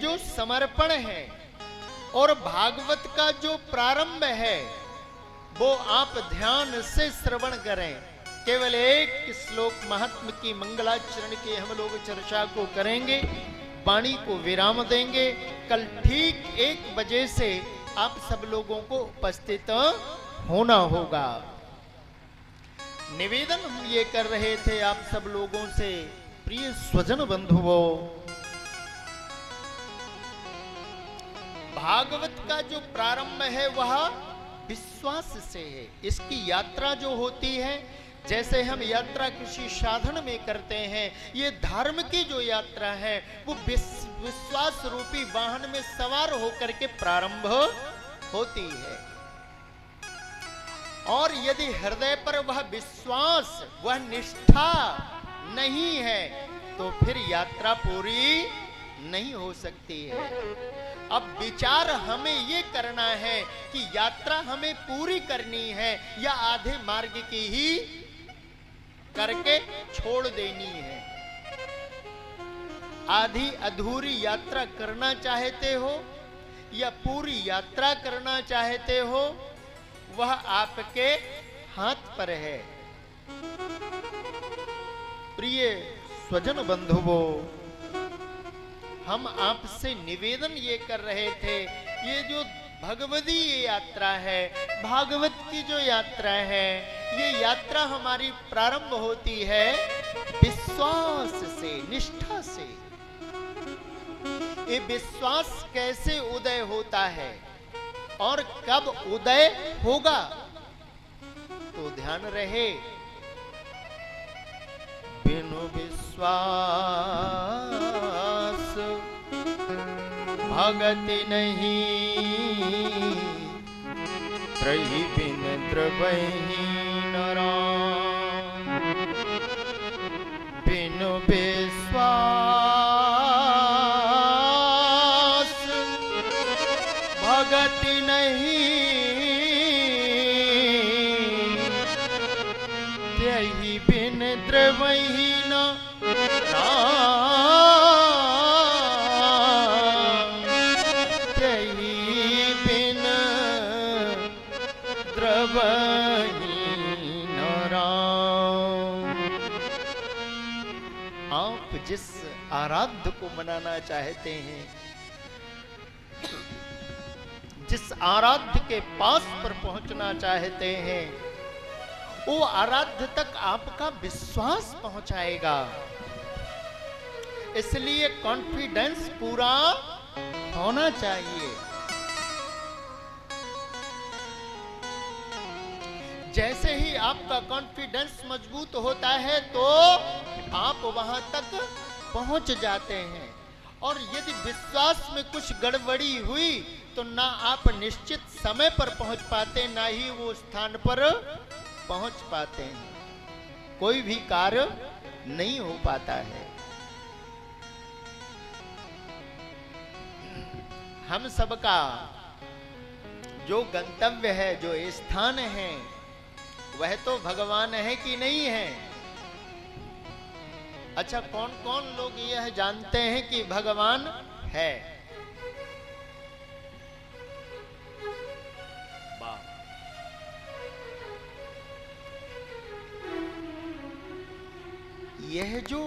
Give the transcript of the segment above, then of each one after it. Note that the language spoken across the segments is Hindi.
जो समर्पण है और भागवत का जो प्रारंभ है वो आप ध्यान से श्रवण करें। केवल एक श्लोक महात्म की मंगलाचरण की हम लोग चर्चा को करेंगे, वाणी को विराम देंगे। कल ठीक 1 बजे से आप सब लोगों को उपस्थित होना होगा। निवेदन हम ये कर रहे थे आप सब लोगों से, प्रिय स्वजन बंधुओं, भागवत का जो प्रारंभ है वह विश्वास से है। इसकी यात्रा जो होती है, जैसे हम यात्रा किसी साधन में करते हैं, ये धर्म की जो यात्रा है वो विश्वास रूपी वाहन में सवार होकर के प्रारंभ होती है। और यदि हृदय पर वह विश्वास, वह निष्ठा नहीं है तो फिर यात्रा पूरी नहीं हो सकती है। अब विचार हमें ये करना है कि यात्रा हमें पूरी करनी है या आधे मार्ग की ही करके छोड़ देनी है। आधी अधूरी यात्रा करना चाहते हो या पूरी यात्रा करना चाहते हो, वह आपके हाथ पर है। प्रिय स्वजन बंधुओं, हम आपसे निवेदन ये कर रहे थे, ये जो भगवदी यात्रा है, भागवत की जो यात्रा है, ये यात्रा हमारी प्रारंभ होती है विश्वास से, निष्ठा से। ये विश्वास कैसे उदय होता है और कब उदय होगा, तो ध्यान रहे, बिनु विश्वास भगति नहीं, त्रयी बिन द्रवहि नराम। बिनु विश्वास भगति नहीं, त्यहि बिन द्रवहि नराम। त्यहि बिन द्रवहि नराम। आप जिस आराध्य को मनाना चाहते हैं, जिस आराध्य के पास पर पहुंचना चाहते हैं, वो आराध्य तक आपका विश्वास पहुंचाएगा। इसलिए कॉन्फिडेंस पूरा होना चाहिए। जैसे ही आपका कॉन्फिडेंस मजबूत होता है तो आप वहां तक पहुंच जाते हैं। और यदि विश्वास में कुछ गड़बड़ी हुई तो ना आप निश्चित समय पर पहुंच पाते, ना ही वो स्थान पर पहुंच पाते हैं। कोई भी कार्य नहीं हो पाता है। हम सबका जो गंतव्य है, जो स्थान है, वह तो भगवान है कि नहीं है? अच्छा, कौन कौन लोग यह जानते हैं कि भगवान है? यह जो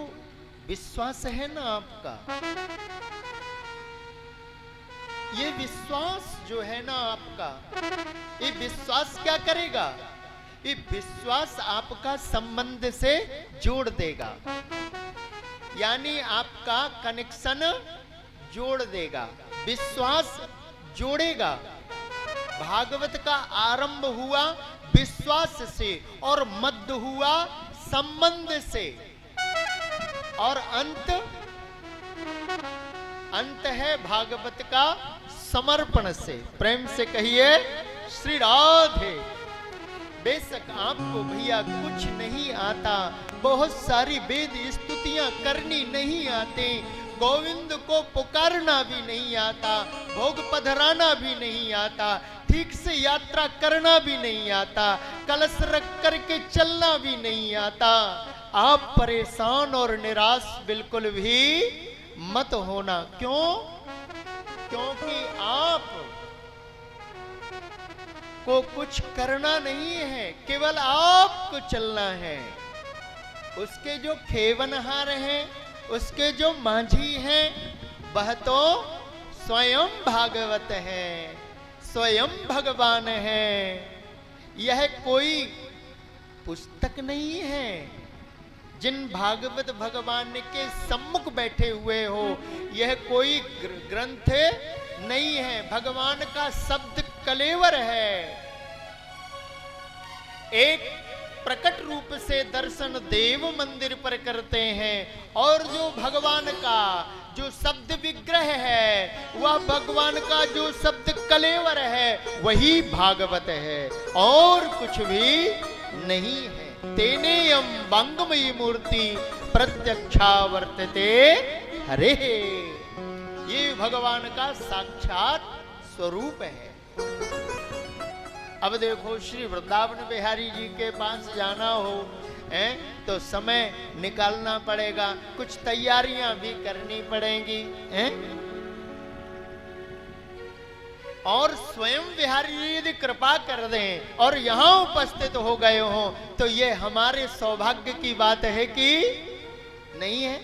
विश्वास है ना आपका, ये विश्वास जो है ना आपका, ये विश्वास क्या करेगा? ये विश्वास आपका संबंध से जोड़ देगा, यानी आपका कनेक्शन जोड़ देगा। विश्वास जोड़ेगा। भागवत का आरंभ हुआ विश्वास से और मध्य हुआ संबंध से और अंत है भागवत का समर्पण से। प्रेम से कहिए श्री राधे। बेशक आपको भैया कुछ नहीं आता, बहुत सारी वेद स्तुतियां करनी नहीं आती, गोविंद को पुकारना भी नहीं आता, भोग पधराना भी नहीं आता, ठीक से यात्रा करना भी नहीं आता, कलश रख करके चलना भी नहीं आता। आप परेशान और निराश बिल्कुल भी मत होना। क्यों? क्योंकि आप को कुछ करना नहीं है, केवल आपको चलना है। उसके जो खेवनहार हैं, उसके जो माझी हैं, वह तो स्वयं भागवत है, स्वयं भगवान है। यह कोई पुस्तक नहीं है जिन भागवत भगवान के सम्मुख बैठे हुए हो, यह कोई ग्रंथ नहीं है, भगवान का शब्द कलेवर है। एक प्रकट रूप से दर्शन देव मंदिर पर करते हैं, और जो भगवान का जो शब्द विग्रह है, वह भगवान का जो शब्द कलेवर है, वही भागवत है, और कुछ भी नहीं है। तेनेयम वांगमयी मूर्ति प्रत्यक्षा वर्तते हरे, ये भगवान का साक्षात स्वरूप है। अब देखो, श्री वृंदावन बिहारी जी के पास जाना हो तो समय निकालना पड़ेगा, कुछ तैयारियां भी करनी पड़ेंगी और स्वयं बिहारी जी यदि कृपा कर दें और यहां उपस्थित हो गए हो, तो ये हमारे सौभाग्य की बात है कि नहीं है?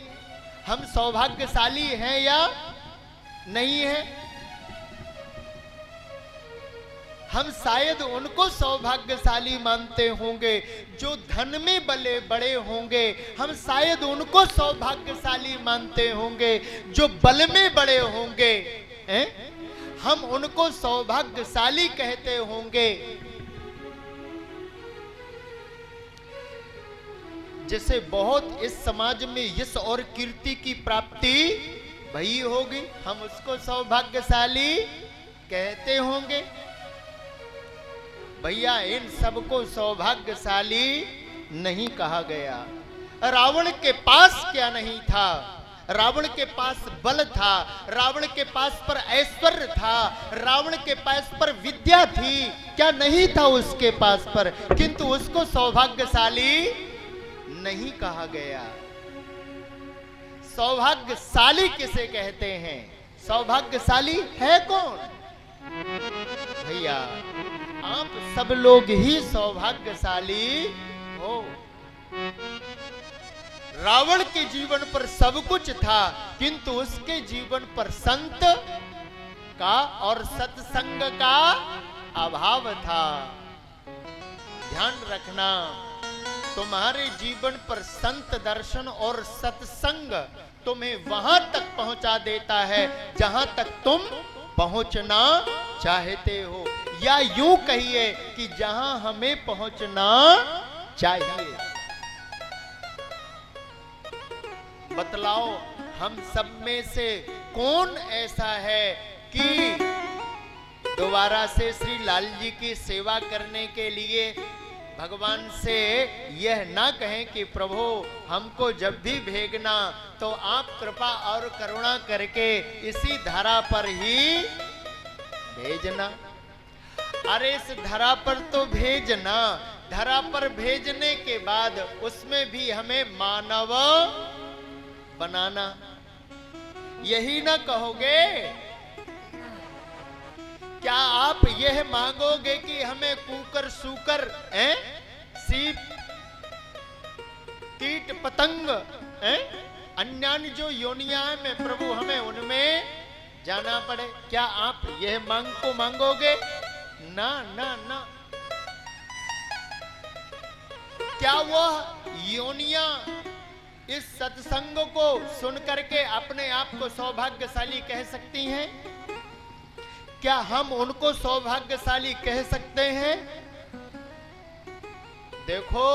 हम सौभाग्यशाली हैं या नहीं है? हम शायद उनको सौभाग्यशाली मानते होंगे जो धन में बड़े होंगे, हम शायद उनको सौभाग्यशाली मानते होंगे जो बल में बड़े होंगे, हम उनको सौभाग्यशाली कहते होंगे। जिसे बहुत इस समाज में यश और कीर्ति की प्राप्ति भई होगी, हम उसको सौभाग्यशाली कहते होंगे। भैया, इन सबको सौभाग्यशाली नहीं कहा गया। रावण के पास क्या नहीं था? रावण के पास बल था, रावण के पास पर ऐश्वर्य था, रावण के पास पर विद्या थी, क्या नहीं था उसके पास पर? किंतु उसको सौभाग्यशाली नहीं कहा गया। सौभाग्यशाली किसे कहते हैं? सौभाग्यशाली है कौन? भैया, आप सब लोग ही सौभाग्यशाली हो। रावण के जीवन पर सब कुछ था, किंतु उसके जीवन पर संत का और सत्संग का अभाव था। ध्यान रखना, तुम्हारे जीवन पर संत दर्शन और सत्संग तुम्हें वहां तक पहुंचा देता है जहां तक तुम पहुंचना चाहते हो, या यूं कहिए कि जहां हमें पहुंचना चाहिए। बतलाओ, हम सब में से कौन ऐसा है कि दोबारा से श्री लाल जी की सेवा करने के लिए भगवान से यह ना कहें कि प्रभु हमको जब भी भेजना तो आप कृपा और करुणा करके इसी धरा पर ही भेजना। अरे इस धरा पर तो भेजना, धरा पर भेजने के बाद उसमें भी हमें मानव बनाना। यही ना कहोगे? क्या आप यह मांगोगे कि हमें कुकर सूकर सीप कीट पतंग अन्यान्य जो योनियां में प्रभु हमें उनमें जाना पड़े? क्या आप यह मांगोगे? ना ना ना। क्या वह योनियां इस सत्संग को सुन करके अपने आप को सौभाग्यशाली कह सकती हैं? क्या हम उनको सौभाग्यशाली कह सकते हैं? देखो,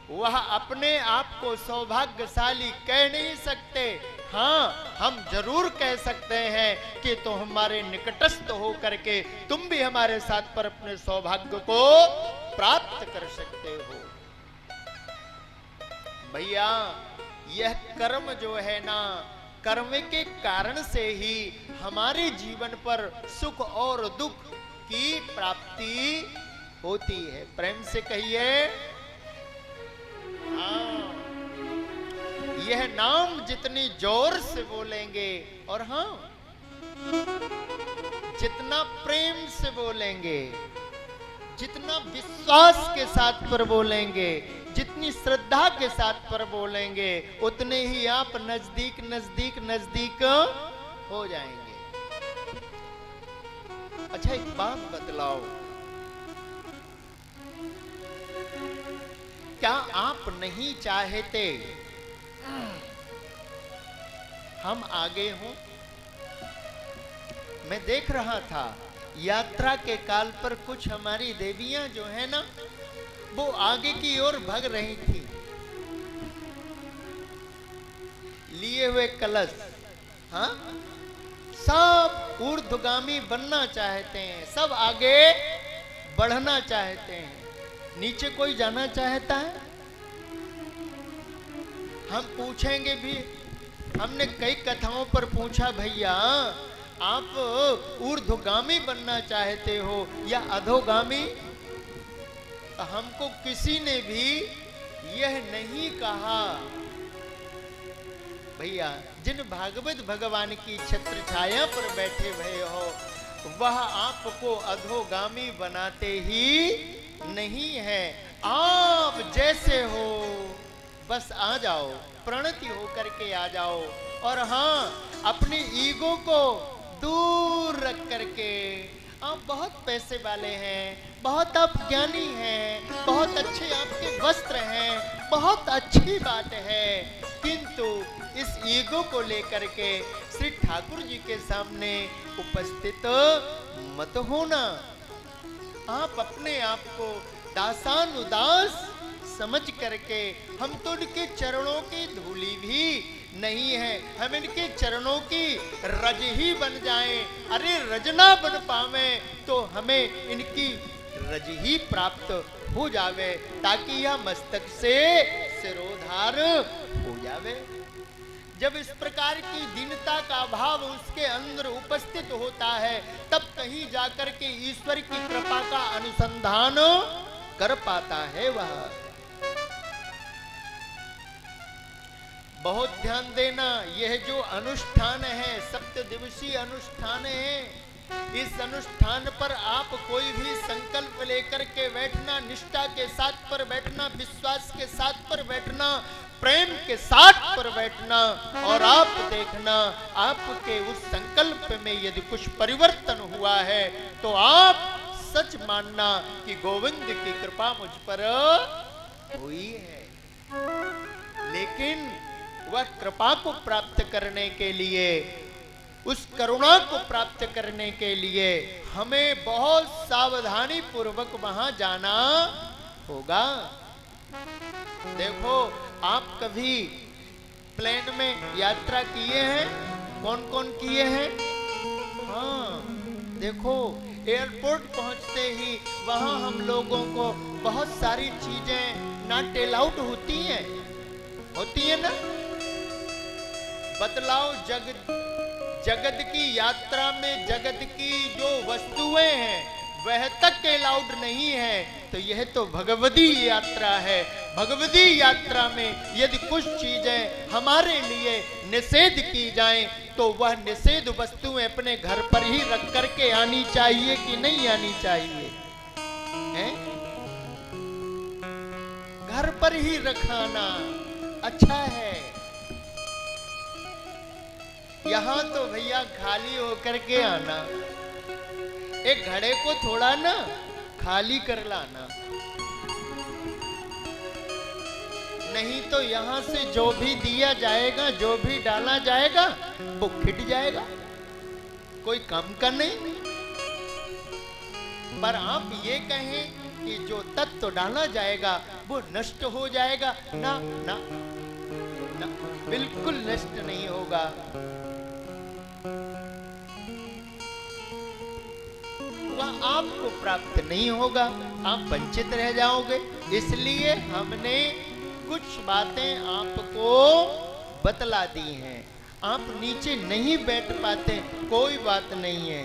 वह अपने आप को सौभाग्यशाली कह नहीं सकते। हाँ, हम जरूर कह सकते हैं कि तो हमारे निकटस्थ हो करके तुम भी हमारे साथ पर अपने सौभाग्य को प्राप्त कर सकते हो। भैया, यह कर्म जो है ना, कर्म के कारण से ही हमारे जीवन पर सुख और दुख की प्राप्ति होती है। प्रेम से कहिए हाँ। यह नाम जितनी जोर से बोलेंगे, और हाँ, जितना प्रेम से बोलेंगे, जितना विश्वास के साथ पर बोलेंगे, जितनी श्रद्धा के साथ पर बोलेंगे, उतने ही आप नजदीक नजदीक नजदीक हो जाएंगे। अच्छा एक बात बतलाओ, क्या आप नहीं चाहते हम आगे हों? मैं देख रहा था यात्रा के काल पर कुछ हमारी देवियां जो है ना, वो आगे की ओर भाग रही थी, लिए हुए कलश। हाँ, सब ऊर्ध्वगामी बनना चाहते हैं, सब आगे बढ़ना चाहते हैं। नीचे कोई जाना चाहता है? हम पूछेंगे भी, हमने कई कथाओं पर पूछा, भैया आप ऊर्ध्वगामी बनना चाहते हो या अधोगामी? हमको किसी ने भी यह नहीं कहा। भैया जिन भागवत भगवान की छत्र छाया पर बैठे भय हो, वह आपको अधोगामी बनाते ही नहीं है। आप जैसे हो बस आ जाओ, प्रणति होकर के आ जाओ। और हाँ, अपनी ईगो को दूर रख करके, आप बहुत पैसे वाले हैं, बहुत आप ज्ञानी हैं, बहुत अच्छे आपके वस्त्र हैं, बहुत अच्छी बात है, किंतु इस ईगो को लेकर के श्री ठाकुर जी के सामने उपस्थित मत होना। आप अपने आप को दासानुदास समझ करके, हम तो इनके चरणों की धूली भी नहीं है, हम इनके चरणों की रज ही बन जाएं। अरे रजना बन पावे तो हमें इनकी रज ही प्राप्त हो जावे, ताकि यह मस्तक से सिरोधार हो जावे। जब इस प्रकार की दीनता का भाव उसके अंदर उपस्थित होता है, तब कहीं जाकर के ईश्वर की कृपा का अनुसंधान कर पाता है वह। बहुत ध्यान देना, यह जो अनुष्ठान है, सप्तदिवसीय अनुष्ठान है, इस अनुष्ठान पर आप कोई भी संकल्प लेकर के बैठना, निष्ठा के साथ पर बैठना, विश्वास के साथ पर बैठना, प्रेम के साथ पर बैठना, और आप देखना आपके उस संकल्प में यदि कुछ परिवर्तन हुआ है तो आप सच मानना कि गोविंद की कृपा मुझ पर हुई है। लेकिन वह कृपा को प्राप्त करने के लिए, उस करुणा को प्राप्त करने के लिए हमें बहुत सावधानी पूर्वक वहां जाना होगा। देखो, आप कभी प्लेन में यात्रा किए हैं? कौन कौन किए हैं? हाँ, देखो एयरपोर्ट पहुंचते ही वहां हम लोगों को बहुत सारी चीजें नॉट अलाउड होती है ना। बतलाओ, जगत की यात्रा में जगत की जो वस्तुएं हैं वह तक अलाउड नहीं है, तो यह तो भगवती यात्रा है। भगवती यात्रा में यदि कुछ चीजें हमारे लिए निषेध की जाएं, तो वह निषेध वस्तुएं अपने घर पर ही रख करके आनी चाहिए कि नहीं आनी चाहिए? हैं? घर पर ही रखाना अच्छा है। यहां तो भैया खाली होकर के आना, एक घड़े को थोड़ा ना खाली कर लाना, नहीं तो यहां से जो भी दिया जाएगा, जो भी डाला जाएगा, वो खिट जाएगा, कोई काम का नहीं। पर आप ये कहें कि जो तत्व डाला जाएगा वो नष्ट हो जाएगा, ना ना ना, बिल्कुल नष्ट नहीं होगा। वह आपको प्राप्त नहीं होगा, आप वंचित रह जाओगे। इसलिए हमने कुछ बातें आपको बतला दी हैं। आप नीचे नहीं बैठ पाते, कोई बात नहीं है,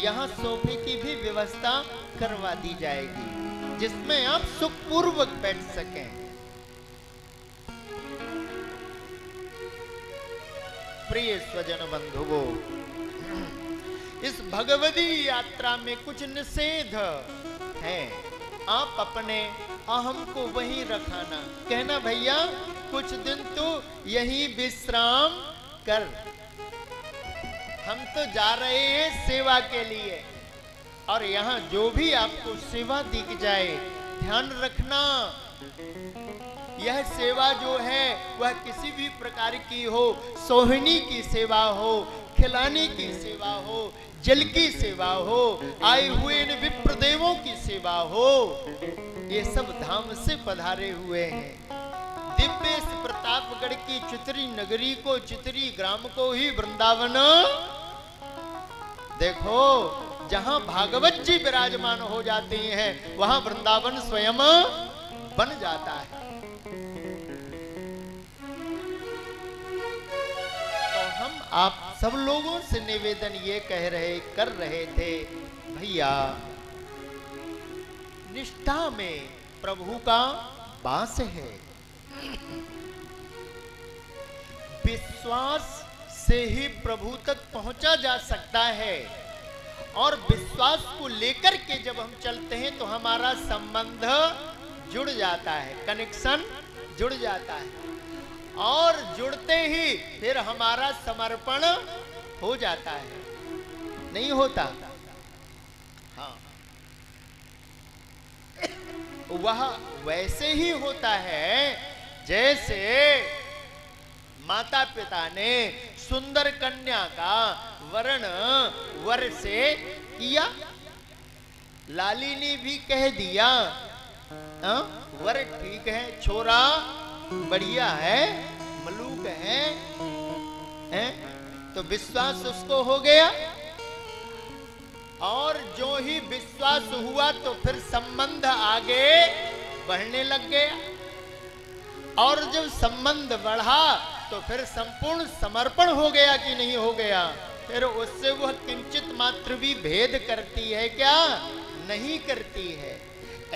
यहाँ सोफे की भी व्यवस्था करवा दी जाएगी जिसमें आप सुखपूर्वक बैठ सकें। प्रिय स्वजन बंधुओं, इस भगवदी यात्रा में कुछ निषेध है। आप अपने अहम को वहीं रखाना, कहना भैया कुछ दिन तो यही विश्राम कर, हम तो जा रहे हैं सेवा के लिए, और यहाँ जो भी आपको सेवा दिख जाए ध्यान रखना, यह सेवा जो है वह किसी भी प्रकार की हो, सोहिनी की सेवा हो, खिलाने की सेवा हो, जल की सेवा हो, आए हुए इन विप्रदेवों की सेवा हो, ये सब धाम से पधारे हुए हैं। दिव्य इस प्रतापगढ़ की चितरी नगरी को, चितरी ग्राम को ही वृंदावन देखो, जहां भागवत जी विराजमान हो जाते हैं वहां वृंदावन स्वयं बन जाता है। तो हम आप सब लोगों से निवेदन ये कर रहे थे, भैया निष्ठा में प्रभु का वास है। विश्वास से ही प्रभु तक पहुंचा जा सकता है, और विश्वास को लेकर के जब हम चलते हैं तो हमारा संबंध जुड़ जाता है, कनेक्शन जुड़ जाता है, और जुड़ते ही फिर हमारा समर्पण हो जाता है, नहीं होता? हाँ, वह वैसे ही होता है जैसे माता पिता ने सुंदर कन्या का वरण वर से किया, लाली ने भी कह दिया वर ठीक है, छोरा बढ़िया है, मलूक है, तो विश्वास उसको हो गया, और जो ही विश्वास हुआ तो फिर संबंध आगे बढ़ने लग गया, और जब संबंध बढ़ा तो फिर संपूर्ण समर्पण हो गया कि नहीं हो गया? फिर उससे वह किंचित मात्र भी भेद करती है क्या? नहीं करती है।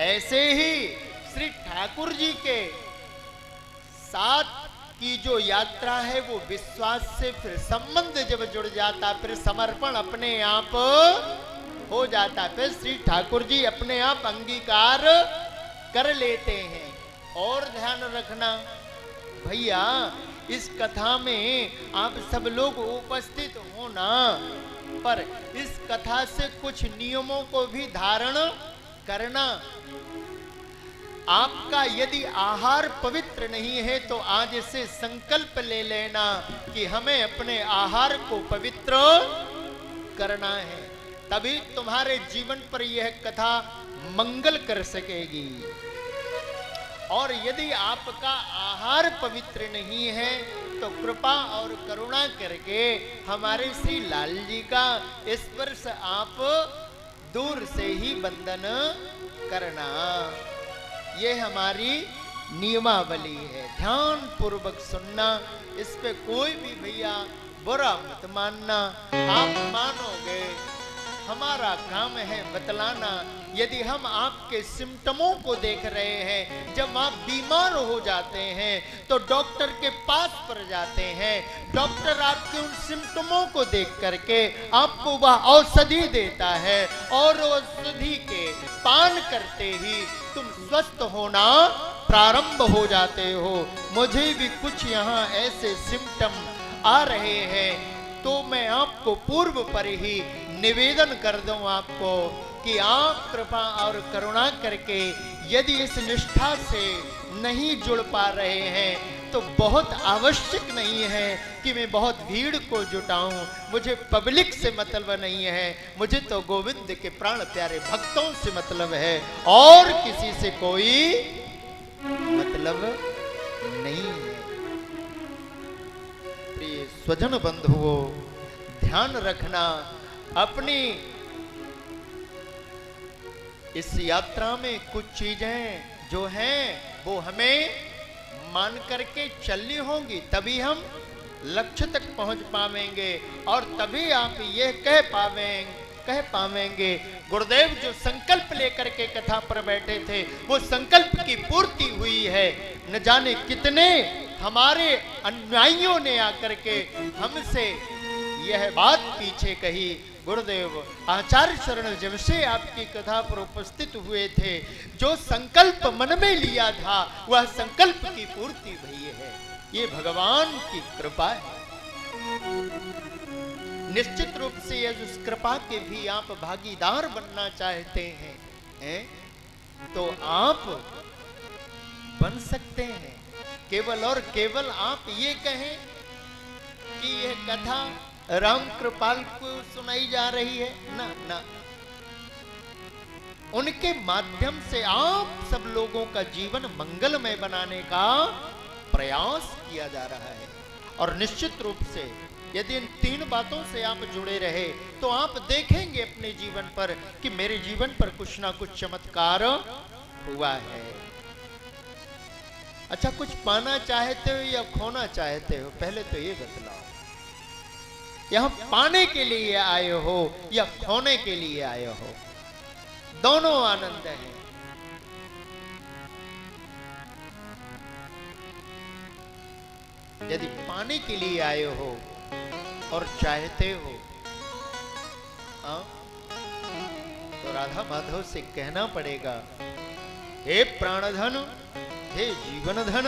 ऐसे ही श्री ठाकुर जी के साथ की जो यात्रा है वो विश्वास से, फिर संबंध जब जुड़ जाता फिर समर्पण अपने आप हो जाता, फिर श्री ठाकुर जी अपने आप अंगीकार कर लेते हैं। और ध्यान रखना भैया, इस कथा में आप सब लोग उपस्थित होना, पर इस कथा से कुछ नियमों को भी धारण करना। आपका यदि आहार पवित्र नहीं है तो आज से संकल्प ले लेना कि हमें अपने आहार को पवित्र करना है, तभी तुम्हारे जीवन पर यह कथा मंगल कर सकेगी। और यदि आपका आहार पवित्र नहीं है तो कृपा और करुणा करके हमारे श्री लाल जी का स्पर्श आप दूर से ही वंदन करना, ये हमारी नियमावली है। ध्यान पूर्वक सुनना, इस पे कोई भी भैया बुरा मत मानना। आप मानोगे, हमारा काम है बतलाना। यदि हम आपके सिम्टमों को देख रहे हैं, जब आप बीमार हो जाते हैं तो डॉक्टर के पास पर जाते हैं, डॉक्टर आपके उन सिम्टमों को देख करके आपको वह औषधि देता है, और औषधि के पान करते ही तुम स्वस्थ होना प्रारंभ हो जाते हो। मुझे भी कुछ यहाँ ऐसे सिम्टम आ रहे हैं, तो मैं आपको पूर्व पर ही निवेदन कर दूं आपको कि आप कृपा और करुणा करके यदि इस निष्ठा से नहीं जुड़ पा रहे हैं तो बहुत आवश्यक नहीं है कि मैं बहुत भीड़ को जुटाऊं। मुझे पब्लिक से मतलब नहीं है, मुझे तो गोविंद के प्राण प्यारे भक्तों से मतलब है, और किसी से कोई मतलब नहीं है। प्रिय स्वजन बंधुओं, ध्यान रखना, अपनी इस यात्रा में कुछ चीजें जो हैं वो हमें मान करके चलनी होंगी, तभी हम लक्ष्य तक पहुंच पावेंगे, और तभी आप ये कह पावेंगे गुरुदेव जो संकल्प लेकर के कथा पर बैठे थे वो संकल्प की पूर्ति हुई है। न जाने कितने हमारे अनुयायियों ने आकर के हमसे यह बात पीछे कही। गुरुदेव आचार्य चरण जब से आपकी कथा पर उपस्थित हुए थे, जो संकल्प मन में लिया था वह संकल्प की पूर्ति हुई है। ये भगवान की कृपा है। निश्चित रूप से यदि उस कृपा के भी आप भागीदार बनना चाहते हैं, तो आप बन सकते हैं। केवल और केवल आप ये कहें कि यह कथा राम कृपाल को सुनाई जा रही है, ना ना, उनके माध्यम से आप सब लोगों का जीवन मंगलमय बनाने का प्रयास किया जा रहा है। और निश्चित रूप से यदि इन 3 बातों से आप जुड़े रहे तो आप देखेंगे अपने जीवन पर कि मेरे जीवन पर कुछ ना कुछ चमत्कार हुआ है। अच्छा, कुछ पाना चाहते हो या खोना चाहते हो, पहले तो ये बतलाओ। यहां पाने के लिए आए हो या खोने के लिए आए हो? दोनों आनंद है। यदि पाने के लिए आए हो और चाहते हो, तो राधा माधव से कहना पड़ेगा, हे प्राणधन, हे जीवन धन,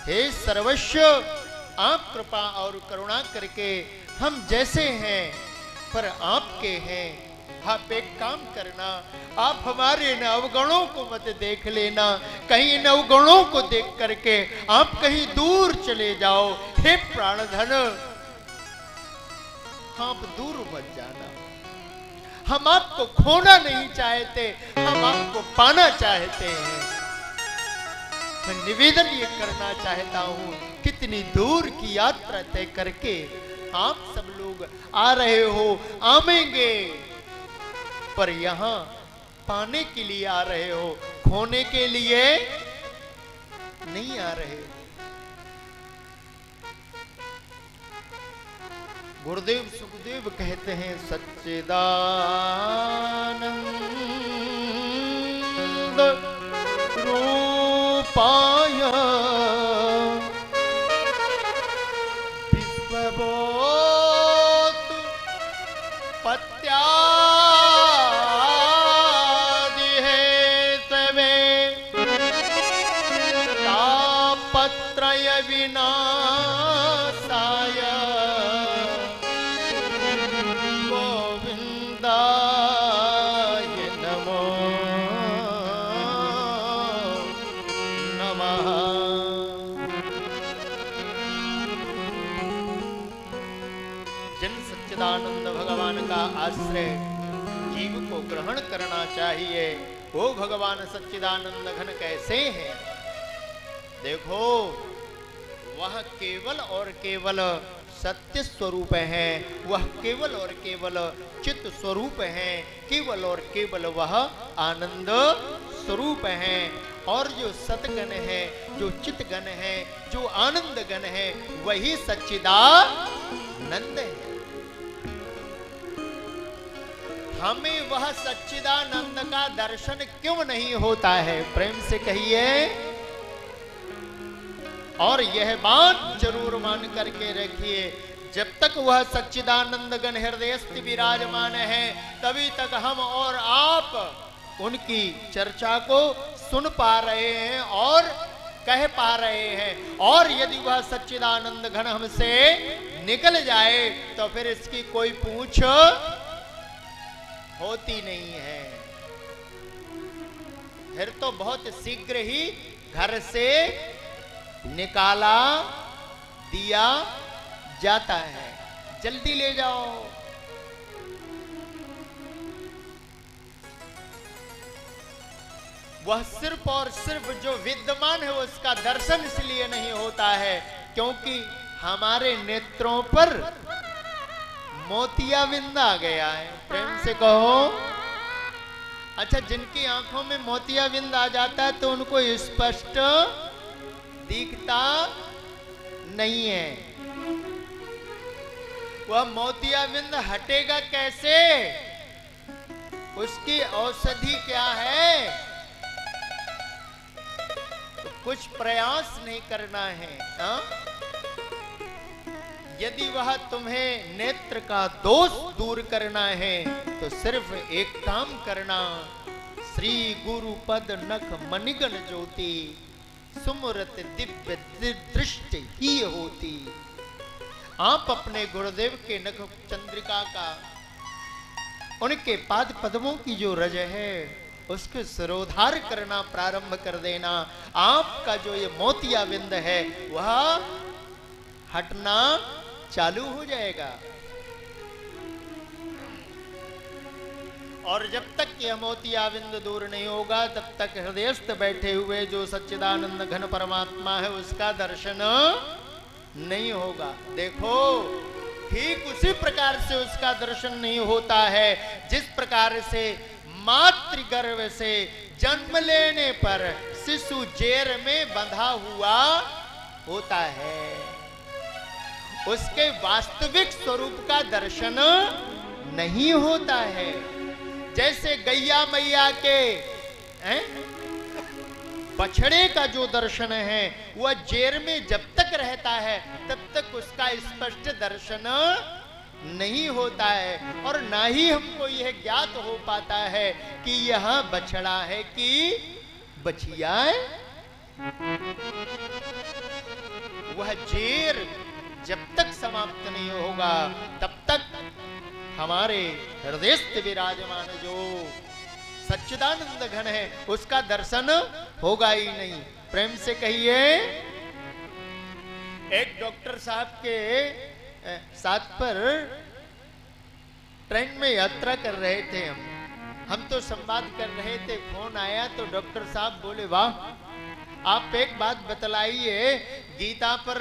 हे सर्वस्व, आप कृपा और करुणा करके हम जैसे हैं पर आपके हैं। आप एक काम करना, आप हमारे इन अवगुणों को मत देख लेना, कहीं इन अवगुणों को देख करके आप कहीं दूर चले जाओ। हे प्राणधन, आप दूर मत जाना। हम आपको खोना नहीं चाहते, हम आपको पाना चाहते हैं। मैं निवेदन ये करना चाहता हूं, कितनी दूर की यात्रा तय करके आप सब लोग आ रहे हो, आवेंगे, पर यहां पाने के लिए आ रहे हो, खोने के लिए नहीं आ रहे हो। गुरुदेव सुखदेव कहते हैं, सच्चिदानंद रूपाय आश्रय जीव को ग्रहण करना चाहिए। वो भगवान सच्चिदानंद घन कैसे हैं? देखो, वह केवल और केवल सत्य स्वरूप है, वह केवल और केवल चित्त स्वरूप है, केवल और केवल वह आनंद स्वरूप है। और जो सतगण है, जो चित्तगण है, जो आनंद गण है, वही सच्चिदानंद है। हमें वह सच्चिदानंद का दर्शन क्यों नहीं होता है? प्रेम से कहिए। और यह बात जरूर मान करके रखिए, जब तक वह सच्चिदानंद गण हृदयस्थ विराजमान है, तभी तक हम और आप उनकी चर्चा को सुन पा रहे हैं और कह पा रहे हैं। और यदि वह सच्चिदानंद घन हमसे निकल जाए तो फिर इसकी कोई पूछ होती नहीं है। फिर तो बहुत शीघ्र ही घर से निकाला दिया जाता है। जल्दी ले जाओ। वह सिर्फ और सिर्फ जो विद्यमान है उसका दर्शन इसलिए नहीं होता है क्योंकि हमारे नेत्रों पर मोतियाबिंद आ गया है। प्रेम से कहो। अच्छा, जिनकी आंखों में मोतियाबिंद आ जाता है तो उनको स्पष्ट दिखता नहीं है। वह मोतियाबिंद हटेगा कैसे? उसकी औषधि क्या है? तो कुछ प्रयास नहीं करना है। यदि वह तुम्हें नेत्र का दोष दूर करना है तो सिर्फ एक काम करना, श्री गुरु पद नख मणिगण ज्योति सुमरत दिव्य दृष्टि ही होती। आप अपने गुरुदेव के नख चंद्रिका का, उनके पाद पद्मों की जो रज है उसको सिरोधार करना प्रारंभ कर देना। आपका जो ये मोतिया बिंद है वह हटना चालू हो जाएगा। और जब तक यह मोतिया बिंद दूर नहीं होगा तब तक हृदयस्थ बैठे हुए जो सच्चिदानंद घन परमात्मा है उसका दर्शन नहीं होगा। देखो, ठीक उसी प्रकार से उसका दर्शन नहीं होता है जिस प्रकार से मातृगर्भ से जन्म लेने पर शिशु जेर में बंधा हुआ होता है, उसके वास्तविक स्वरूप का दर्शन नहीं होता है। जैसे गैया मैया के बछड़े का जो दर्शन है वह जेर में जब तक रहता है तब तक उसका स्पष्ट दर्शन नहीं होता है, और ना ही हमको यह ज्ञात हो पाता है कि यह बछड़ा है कि बछिया है। वह जेर जब तक समाप्त नहीं होगा तब तक हमारे हृदयस्थ विराजमान जो सच्चिदानंद घन है उसका दर्शन होगा ही नहीं। प्रेम से कहिए। एक डॉक्टर साहब के साथ पर ट्रेन में यात्रा कर रहे थे हम तो संवाद कर रहे थे, फोन आया तो डॉक्टर साहब बोले, वाह आप एक बात बतलाइए, गीता पर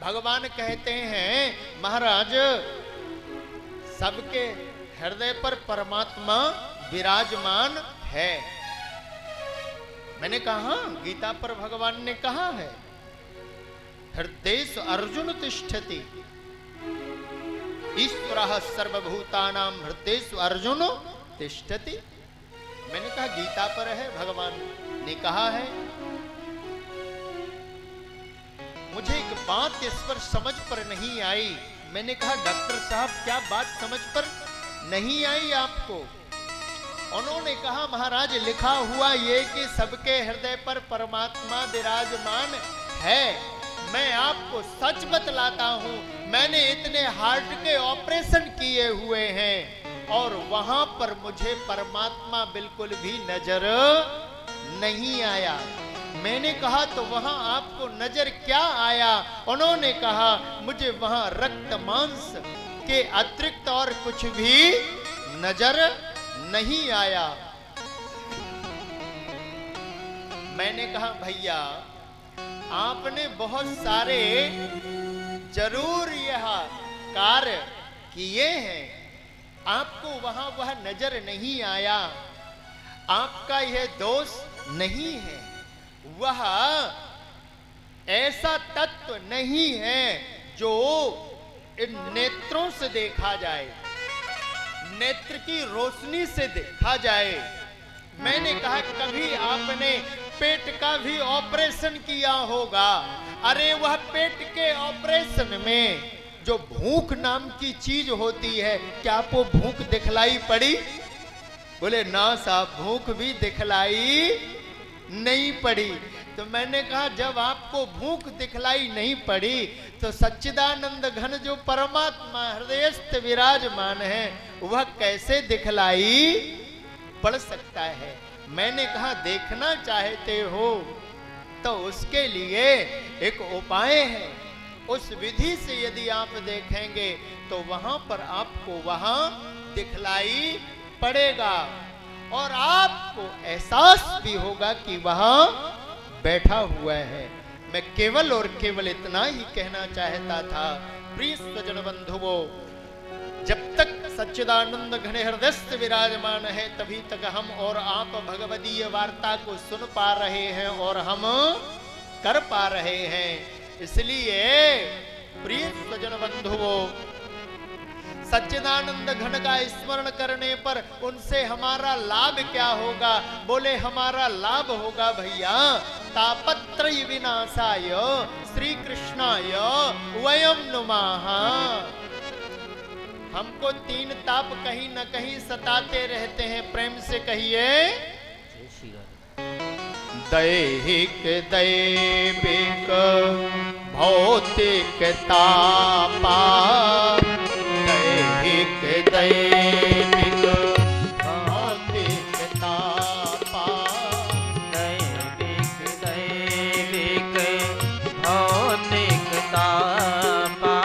भगवान कहते हैं महाराज सबके हृदय पर परमात्मा विराजमान है। मैंने कहा गीता पर भगवान ने कहा है हृदय अर्जुन तिष्ठति ईश्वरः सर्वभूतानां हृदय अर्जुन तिष्ठति। मैंने कहा गीता पर है, भगवान ने कहा है। मुझे एक बात इस पर समझ पर नहीं आई। मैंने कहा डॉक्टर साहब क्या बात समझ पर नहीं आई आपको? उन्होंने कहा महाराज लिखा हुआ ये कि सबके हृदय पर परमात्मा विराजमान है। मैं आपको सच बतलाता हूं, मैंने इतने हार्ट के ऑपरेशन किए हुए हैं और वहां पर मुझे परमात्मा बिल्कुल भी नजर नहीं आया। मैंने कहा तो वहां आपको नजर क्या आया? उन्होंने कहा मुझे वहां रक्त मांस के अतिरिक्त और कुछ भी नजर नहीं आया। मैंने कहा भैया आपने बहुत सारे जरूर यह कार्य किए हैं, आपको वहां वह नजर नहीं आया। आपका यह दोष नहीं है, वह ऐसा तत्व नहीं है जो इन नेत्रों से देखा जाए, नेत्र की रोशनी से देखा जाए। मैंने कहा कभी आपने पेट का भी ऑपरेशन किया होगा। अरे वह पेट के ऑपरेशन में जो भूख नाम की चीज होती है, क्या आपको भूख दिखलाई पड़ी? बोले ना साहब भूख भी दिखलाई नहीं पड़ी। तो मैंने कहा जब आपको भूख दिखलाई नहीं पड़ी तो सच्चिदानंद घन जो परमात्मा हृदयस्थ विराजमान है वह कैसे दिखलाई पड़ सकता है? मैंने कहा देखना चाहते हो तो उसके लिए एक उपाय है। उस विधि से यदि आप देखेंगे तो वहां पर आपको वहां दिखलाई पड़ेगा और आपको एहसास भी होगा कि वहां बैठा हुआ है। मैं केवल और केवल इतना ही कहना चाहता था प्रिय स्वजन बंधुओं, जब तक सच्चिदानंद घने हृदयस्थ विराजमान है तभी तक हम और आप भगवदीय वार्ता को सुन पा रहे हैं और हम कर पा रहे हैं। इसलिए प्रिय स्वजन बंधुओं, सच्चिदानंद घन का स्मरण करने पर उनसे हमारा लाभ क्या होगा? बोले हमारा लाभ होगा भैया तापत्रय विनाशाय श्री कृष्णाय वयम नुमाः। हमको तीन ताप कहीं न कहीं सताते रहते हैं, प्रेम से कहिए दैहिक दैविक भौतिक तापा, दैहिक दैविक भौतिक तापा, दैविक दैविक भौतिक तापा,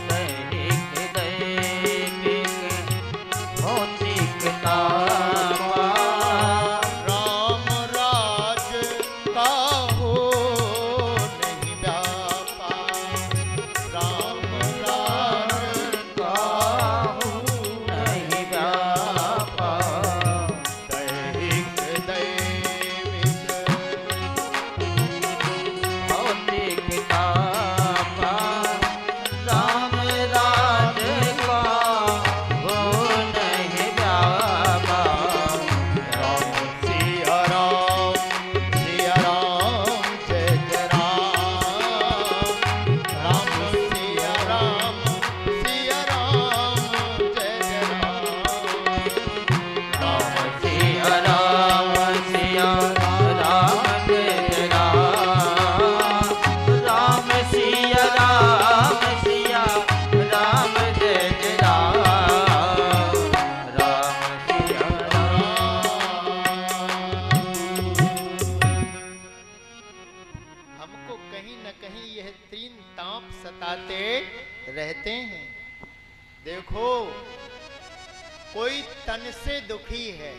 दैहिक दैविक भौतिक तापा। राम राज का हो नहीं व्यापा, राम राज का हो नहीं व्यापा, दैहिक दैविक भौतिक तापा। राम राज का हो नहीं व्यापा, सिया राम जय जय राम, राम सिया राम जय जय राम, राम सिया राम सिया राम जय राम, राम सिया राम सिया राम जय जय राम, राम सिया हमको कहीं न कहीं यह तीन ताप सताते रहते हैं। देखो, कोई तन से दुखी है,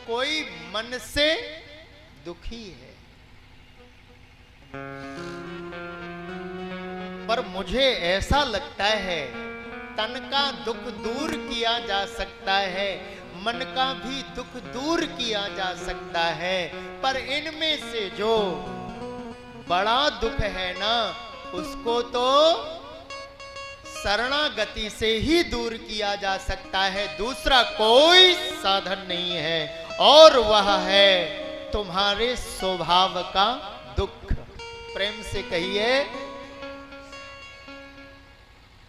कोई मन से दुखी है, पर मुझे ऐसा लगता है तन का दुख दूर किया जा सकता है, मन का भी दुख दूर किया जा सकता है, पर इनमें से जो बड़ा दुख है ना, उसको तो शरणागति से ही दूर किया जा सकता है, दूसरा कोई साधन नहीं है, और वह है तुम्हारे स्वभाव का दुख। प्रेम से कहिए,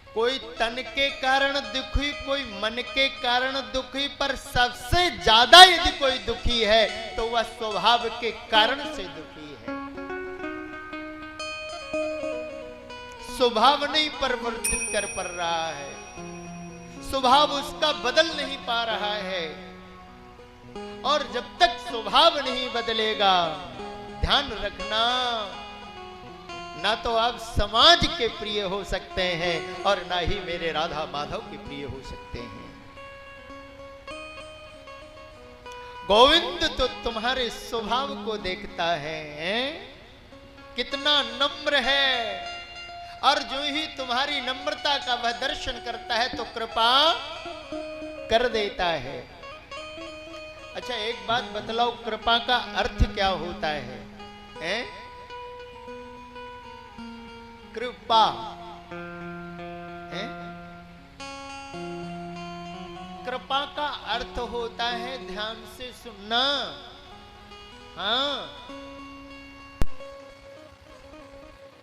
कोई तन के कारण दुखी, कोई मन के कारण दुखी, पर सबसे ज्यादा यदि कोई दुखी है तो वह स्वभाव के कारण से दुखी है। स्वभाव नहीं परिवर्तित कर पा रहा है, स्वभाव उसका बदल नहीं पा रहा है, और जब तक स्वभाव नहीं बदलेगा, ध्यान रखना, ना तो आप समाज के प्रिय हो सकते हैं और ना ही मेरे राधा माधव के प्रिय हो सकते हैं। गोविंद तो तुम्हारे स्वभाव को देखता है, कितना नम्र है, और जो ही तुम्हारी नम्रता का वह दर्शन करता है तो कृपा कर देता है। अच्छा, एक बात बतलाओ, कृपा का अर्थ क्या होता है, हैं? कृपा है? कृपा का अर्थ होता है, ध्यान से सुनना, हाँ,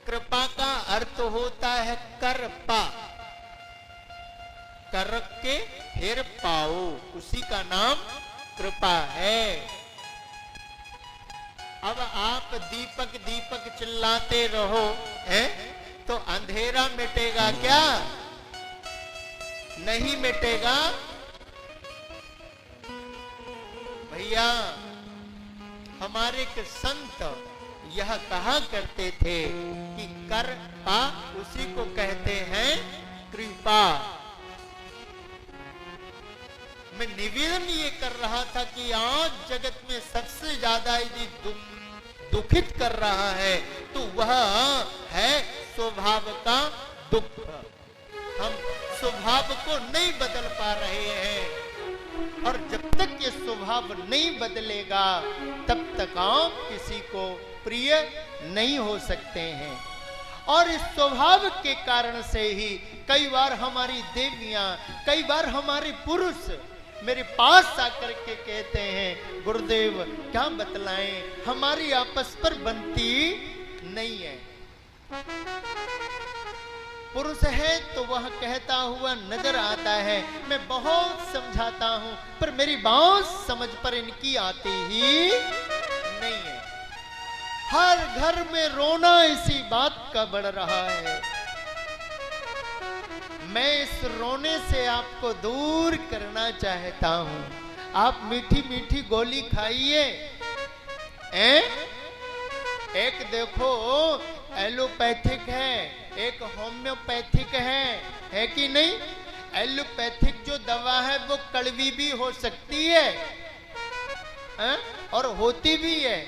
कृपा का अर्थ होता है करपा, कर के फिर पाओ, उसी का नाम कृपा है। अब आप दीपक दीपक चिल्लाते रहो, हैं? तो अंधेरा मिटेगा क्या? नहीं मिटेगा भैया। हमारे एक संत यह कहा करते थे कि कृपा उसी को कहते हैं कृपा। मैं निवेदन ये कर रहा था कि आज जगत में सबसे ज्यादा यदि दुखित कर रहा है तो वह है स्वभाव का दुख। हम स्वभाव को नहीं बदल पा रहे हैं, और जब तक ये स्वभाव नहीं बदलेगा तब तक आप किसी को प्रिय नहीं हो सकते हैं। और इस स्वभाव के कारण से ही कई बार हमारी देवियां, कई बार हमारे पुरुष मेरे पास आकर के कहते हैं गुरुदेव क्या बतलाएं, हमारी आपस पर बनती नहीं है। पुरुष है तो वह कहता हुआ नजर आता है, मैं बहुत समझाता हूं पर मेरी बात समझ पर इनकी आती ही नहीं है। हर घर में रोना इसी बात का बढ़ रहा है। मैं इस रोने से आपको दूर करना चाहता हूं। आप मीठी मीठी गोली खाइए। एक देखो एलोपैथिक है, एक होम्योपैथिक है कि नहीं? एलोपैथिक जो दवा है वो कड़वी भी हो सकती है और होती भी है।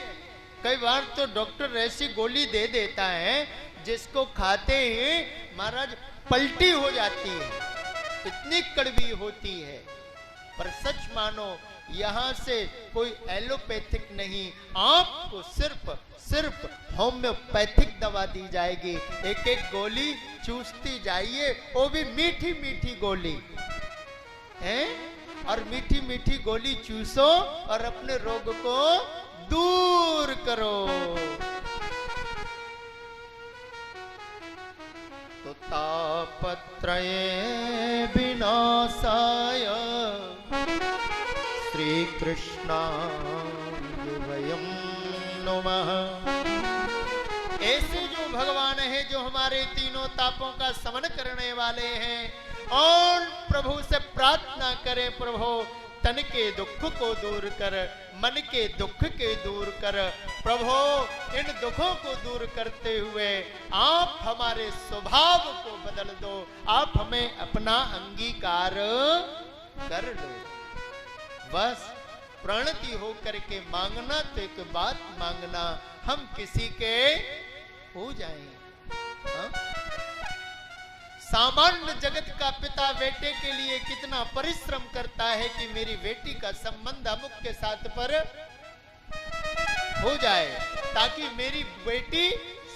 कई बार तो डॉक्टर ऐसी गोली दे देता है जिसको खाते ही महाराज पलटी हो जाती है, इतनी कड़वी होती है। पर सच मानो यहां से कोई एलोपैथिक नहीं, आपको सिर्फ होम्योपैथिक दवा दी जाएगी। एक एक गोली चूसती जाइए, वो भी मीठी मीठी गोली है। और मीठी मीठी गोली चूसो और अपने रोग को दूर करो। तो तापत्रये विनाशाय श्री कृष्णाय वयं नमः। ऐसे जो भगवान है जो हमारे तीनों तापों का समन करने वाले हैं, और प्रभु से प्रार्थना करें प्रभु तन के दुख को दूर कर, मन के दुख के दूर कर। प्रभु इन दुखों को दूर करते हुए आप हमारे स्वभाव को बदल दो, आप हमें अपना अंगीकार कर लो। बस प्रणति हो करके मांगना तो एक बात मांगना, हम किसी के हो जाएं। सामान्य जगत का पिता बेटे के लिए कितना परिश्रम करता है कि मेरी बेटी का संबंध अमुक के साथ पर हो जाए ताकि मेरी बेटी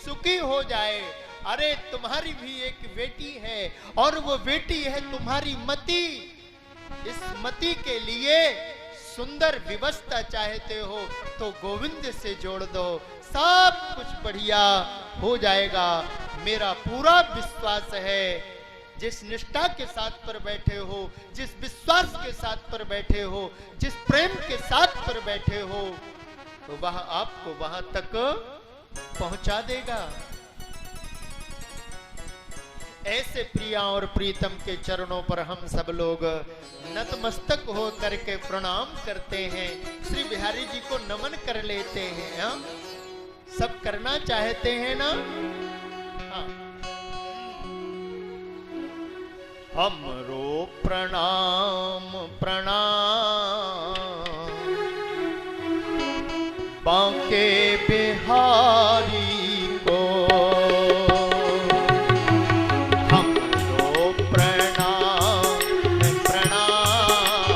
सुखी हो जाए। अरे तुम्हारी भी एक बेटी है और वो बेटी है तुम्हारी मति। इस मति के लिए सुंदर व्यवस्था चाहते हो तो गोविंद से जोड़ दो, सब कुछ बढ़िया हो जाएगा। मेरा पूरा विश्वास है जिस निष्ठा के साथ पर बैठे हो, जिस विश्वास के साथ पर बैठे हो, जिस प्रेम के साथ पर बैठे हो, तो वह आपको वहां तक पहुंचा देगा। ऐसे प्रिया और प्रीतम के चरणों पर हम सब लोग नतमस्तक हो करके प्रणाम करते हैं, श्री बिहारी जी को नमन कर लेते हैं। हाँ? सब करना चाहते हैं ना? हाँ। हमरो प्रणाम प्रणाम बांके बिहारी को, हमरो प्रणाम प्रणाम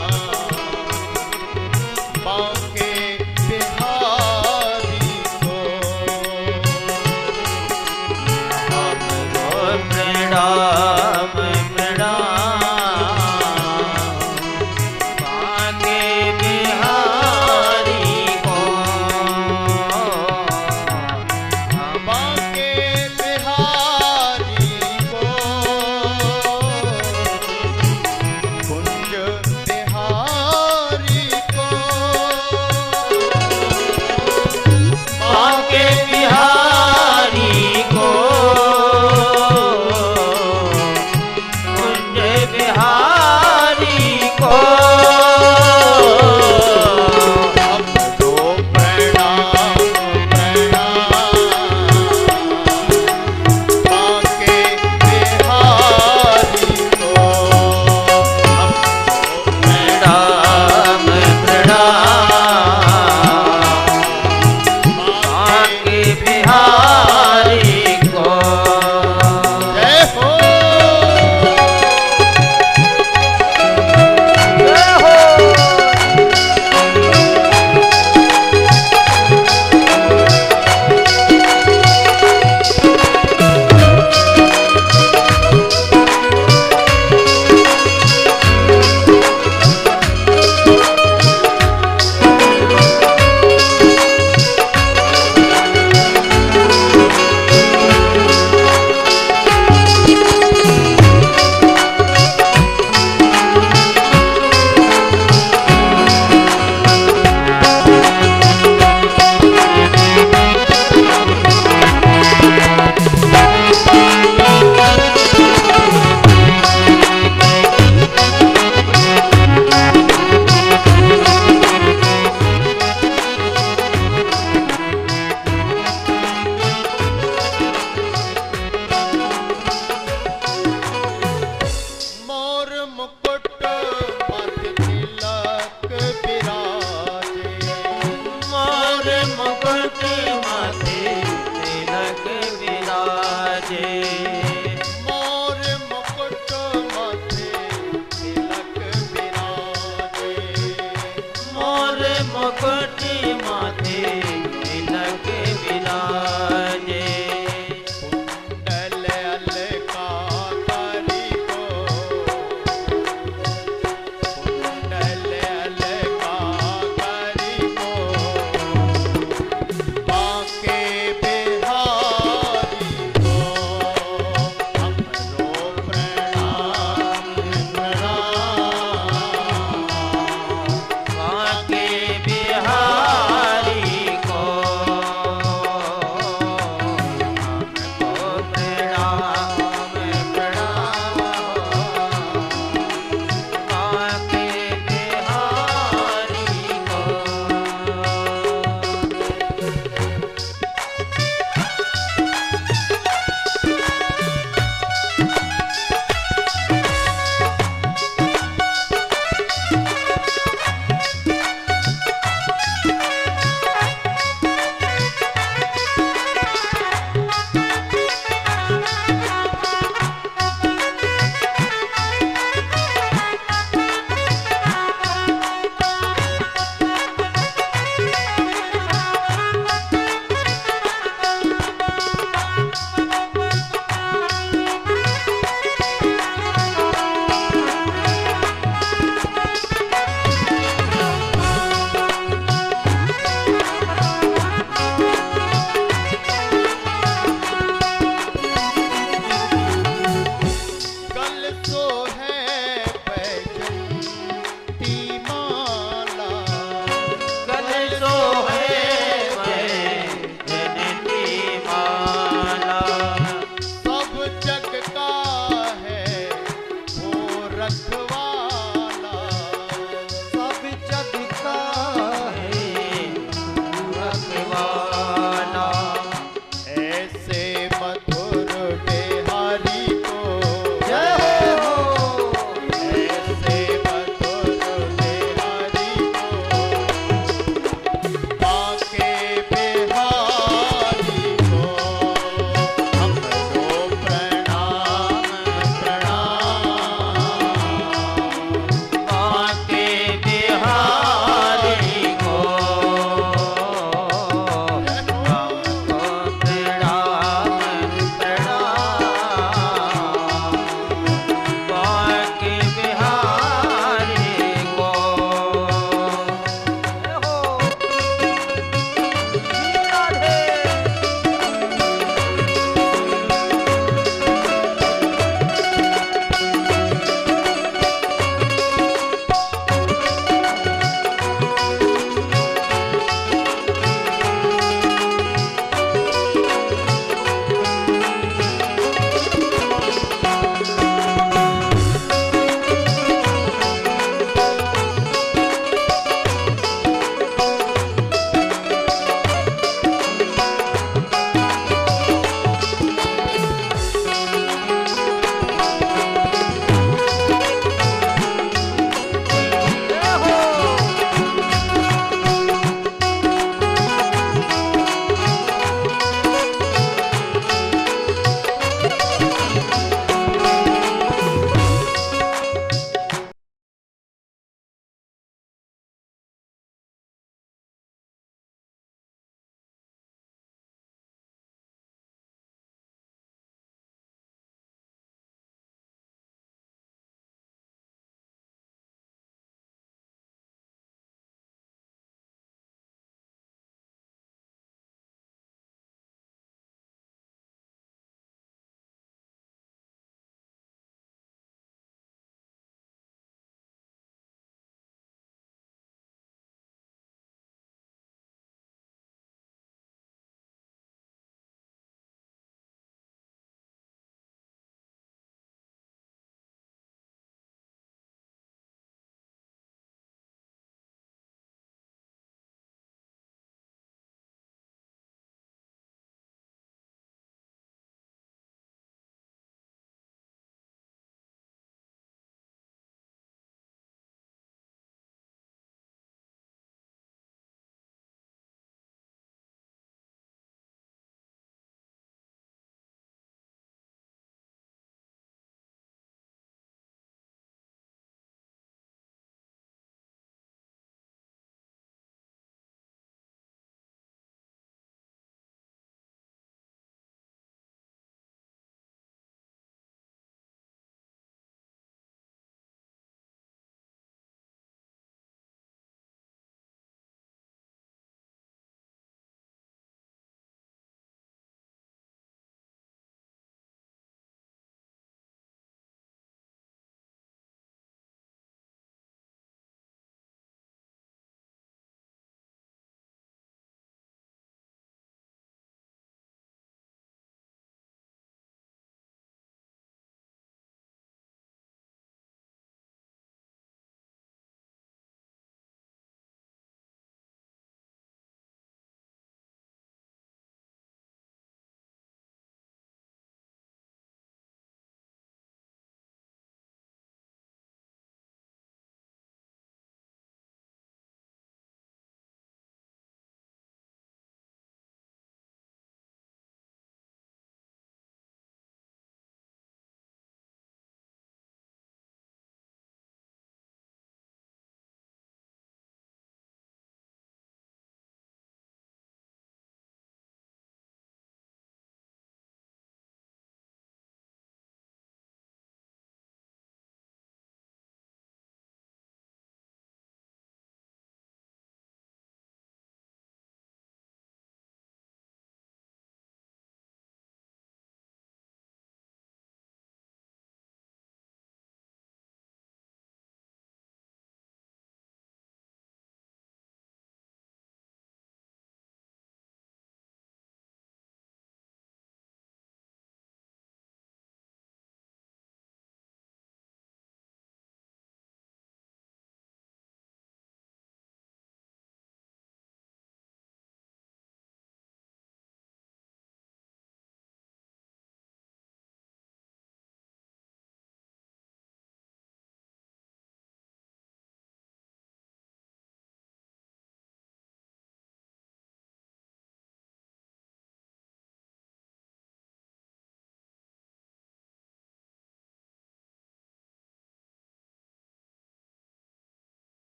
बांके बिहारी को, हमरो प्रणाम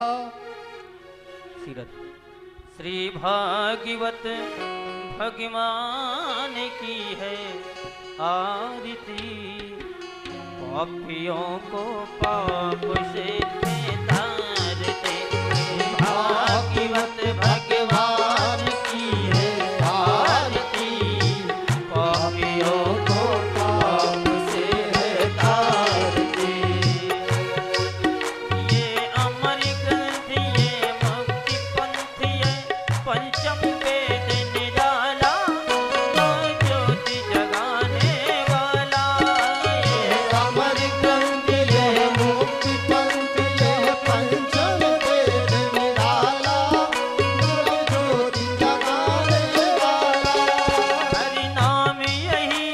सीरत श्री भागवत भगवान की है आरती, पापियों को पाप से तारते। भागवत भगवान की है आरती, पापियों को पाप से तारते। ये अमर ग्रंथ ये मुक्ति पंथ ये पंचम वेद निराला, ज्योति जगाने वाला। ये अमर ग्रंथ ये मुक्ति पंथ ये पंचम वेद निराला, ज्योति जगाने वाला। हरि नाम यही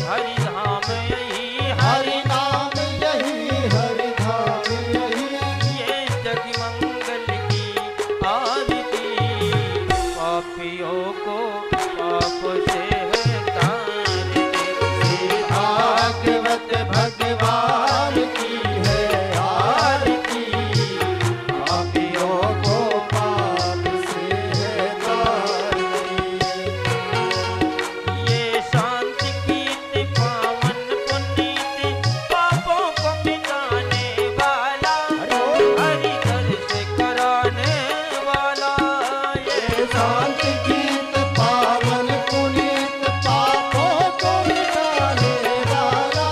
हरि धाम यही हरि नाम यही हरि धाम यही, ये जग मंगल की आरती, पापियों को पाप से तारते। भागवत भगवान की है आरती, पापियों को पाप से है तारती। ये शांति कीर्त पावन पुनीत, पापों को मिटाने वाला, हरि दर्श कराने वाला। ये शांति गीत पावन पुनीत, पापों को मिटाने वाला,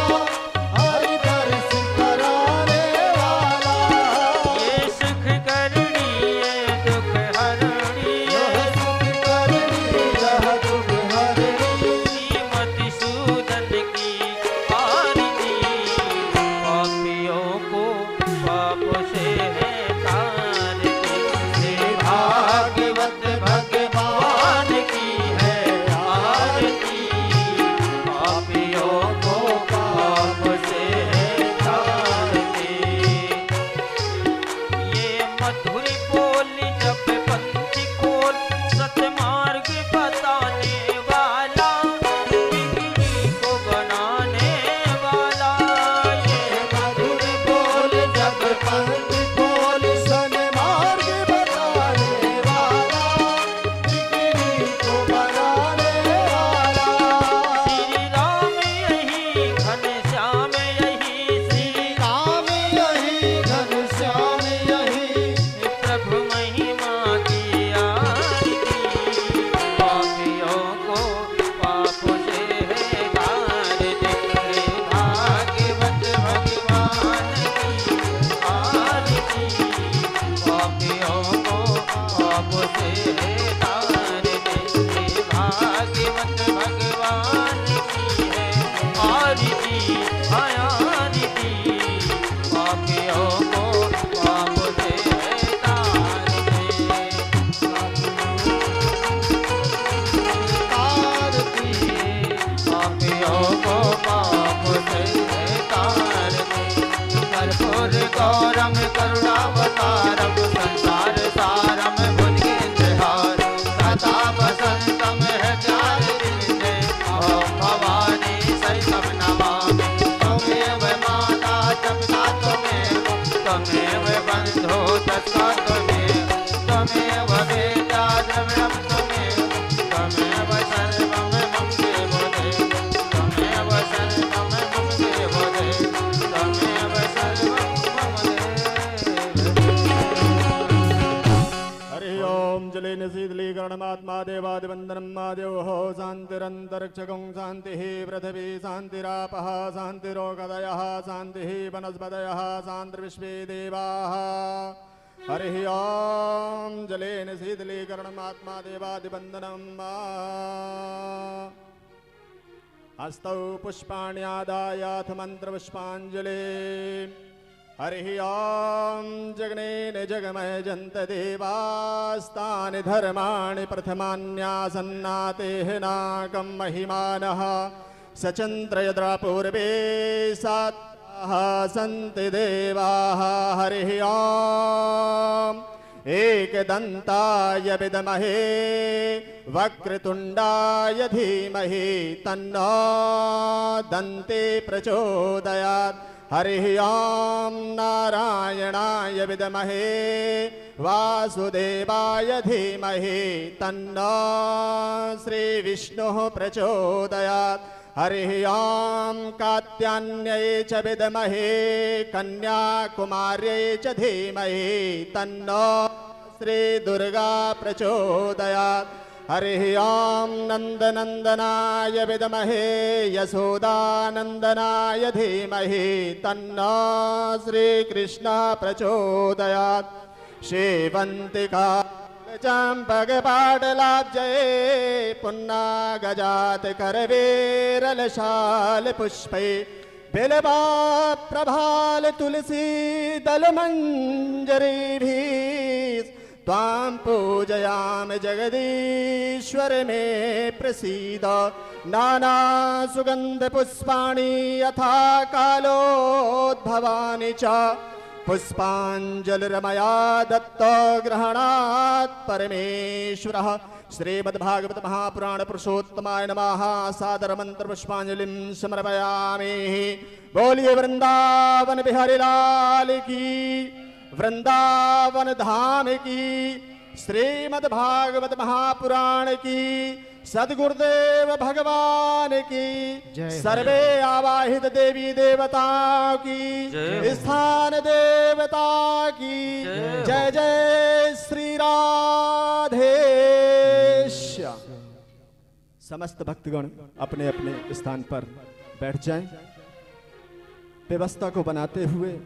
हरि दर्श कराने वाला। ये सुख करणी ये दुख हरणी, यह सुख करनी यह दुख हरणी, श्रीमती सूदन की आरती, पापियों को पाप से है तारते। भागवत भगवान की है आरती, पापियों को पाप से है तारते। ये मधुर बोल जब पंथी खोल, सतमार्ग बताने वाला, बिगड़ी को बनाने वाला। ये मधुर बोल जब पंथ खोल, सन्मार्ग बताने वाला, बिगड़ी को बनाने वाला। श्री राम यही घनश्याम यही, श्री राम यही घनश्याम यही, प्रभु महिमा की आरती, पापियों को पाप से है तारते। भागवत भगवान की आरती, पापियों को पाप से है तारते। भागवत भगवान की है आरती, आरती, पापियों को पाप से है तारते। आरती पापियों को पाप से है तारते। कर्पूर गौरम करुणावतारम, संसार सारम भुजगेन्द्रहार, सदा वसंतम हृदयारविन्दे, ॐ भवानी सहितं नमामि। त्वमेव माता जपिता त्वमेव बन्धो तथा त्वमेव वेदा द्रविणं त्वमेव सर्वं मम देवो देव, त्वमेव सर्वं मम देवो देव, त्वमेव सर्वं मम देव। हरि ओम जलेन शीतलीकरणमात्मा देवादिवंदनम मादेव शांतिरंतरिक्षकं शांतिः पृथिवी शांतिरापः शांतिरोगदयः शांतिः वनस्पतयः शान्तिर्विश्वे देवाः। हरि ओम जलेन शीतलीकरणमात्मा देवादिवंदनम हस्तौ पुष्पाण्यादायाथ मंत्रपुष्पाञ्जलि। हरिः ॐ जगनेन जगमय जन्त देवास्तानि धर्माणि प्रथमान्यासन्नातेः नाकं महिमानः सचन्द्र यद्रा पूर्वे सात्ताः सन्ति देवाः। हरिः ॐ एकदन्ताय विद्महे वक्रतुण्डाय धीमहि तन्नो दन्ते प्रचोदयात्। हरिः ॐ नारायणाय विद्महे वासुदेवाय धीमहि तन्नो श्रीविष्णुः प्रचोदयात्। हरिः ॐ कात्यायनै च विद्महे कन्याकुमार्यै च धीमहि तन्नो श्रीदुर्गा प्रचोदयात्। हरिः ॐ नन्दनन्दनाय विद्महे यशोदानन्दनाय धीमहि तन्नो श्रीकृष्णः प्रचोदयात्। शेवन्तिका चम्पकपाटलाब्जये पुन्नागजात करवेरलशाल पुष्पै बिल्वा प्रभाल तुलसी दलमञ्जरीभिः त्वां पूजयामि जगदीश्वर मे प्रसीद। नाना सुगंध पुष्पाणि यथा कालोद्भवानि च पुष्पाञ्जलिर्मया दत्तो गृह्णात् परमेश्वरः। श्रीमद्भागवत महापुराण पुरुषोत्तमाय नमः। सादर मंत्र पुष्पांजलिं समर्पयामि। बोलिए वृंदावन बिहारी लाल की, वृंदावन धाम की, श्रीमद्भागवत महापुराण की, सदगुरुदेव भगवान की, सर्वे आवाहित देवी देवताओं की, स्थान देवता की जय जय श्री राधे। समस्त भक्तगण अपने अपने स्थान पर बैठ जाएं। व्यवस्था को बनाते हुए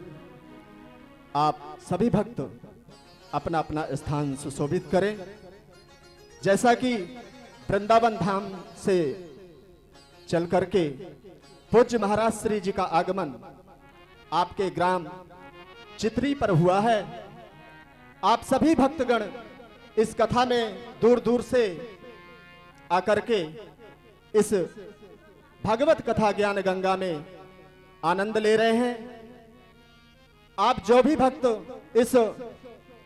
आप सभी भक्त अपना अपना स्थान सुशोभित करें। जैसा कि वृंदावन धाम से चल करके पूज्य महाराज श्री जी का आगमन आपके ग्राम चित्री पर हुआ है। आप सभी भक्तगण इस कथा में दूर दूर से आकर के इस भागवत कथा ज्ञान गंगा में आनंद ले रहे हैं। आप जो भी भक्त इस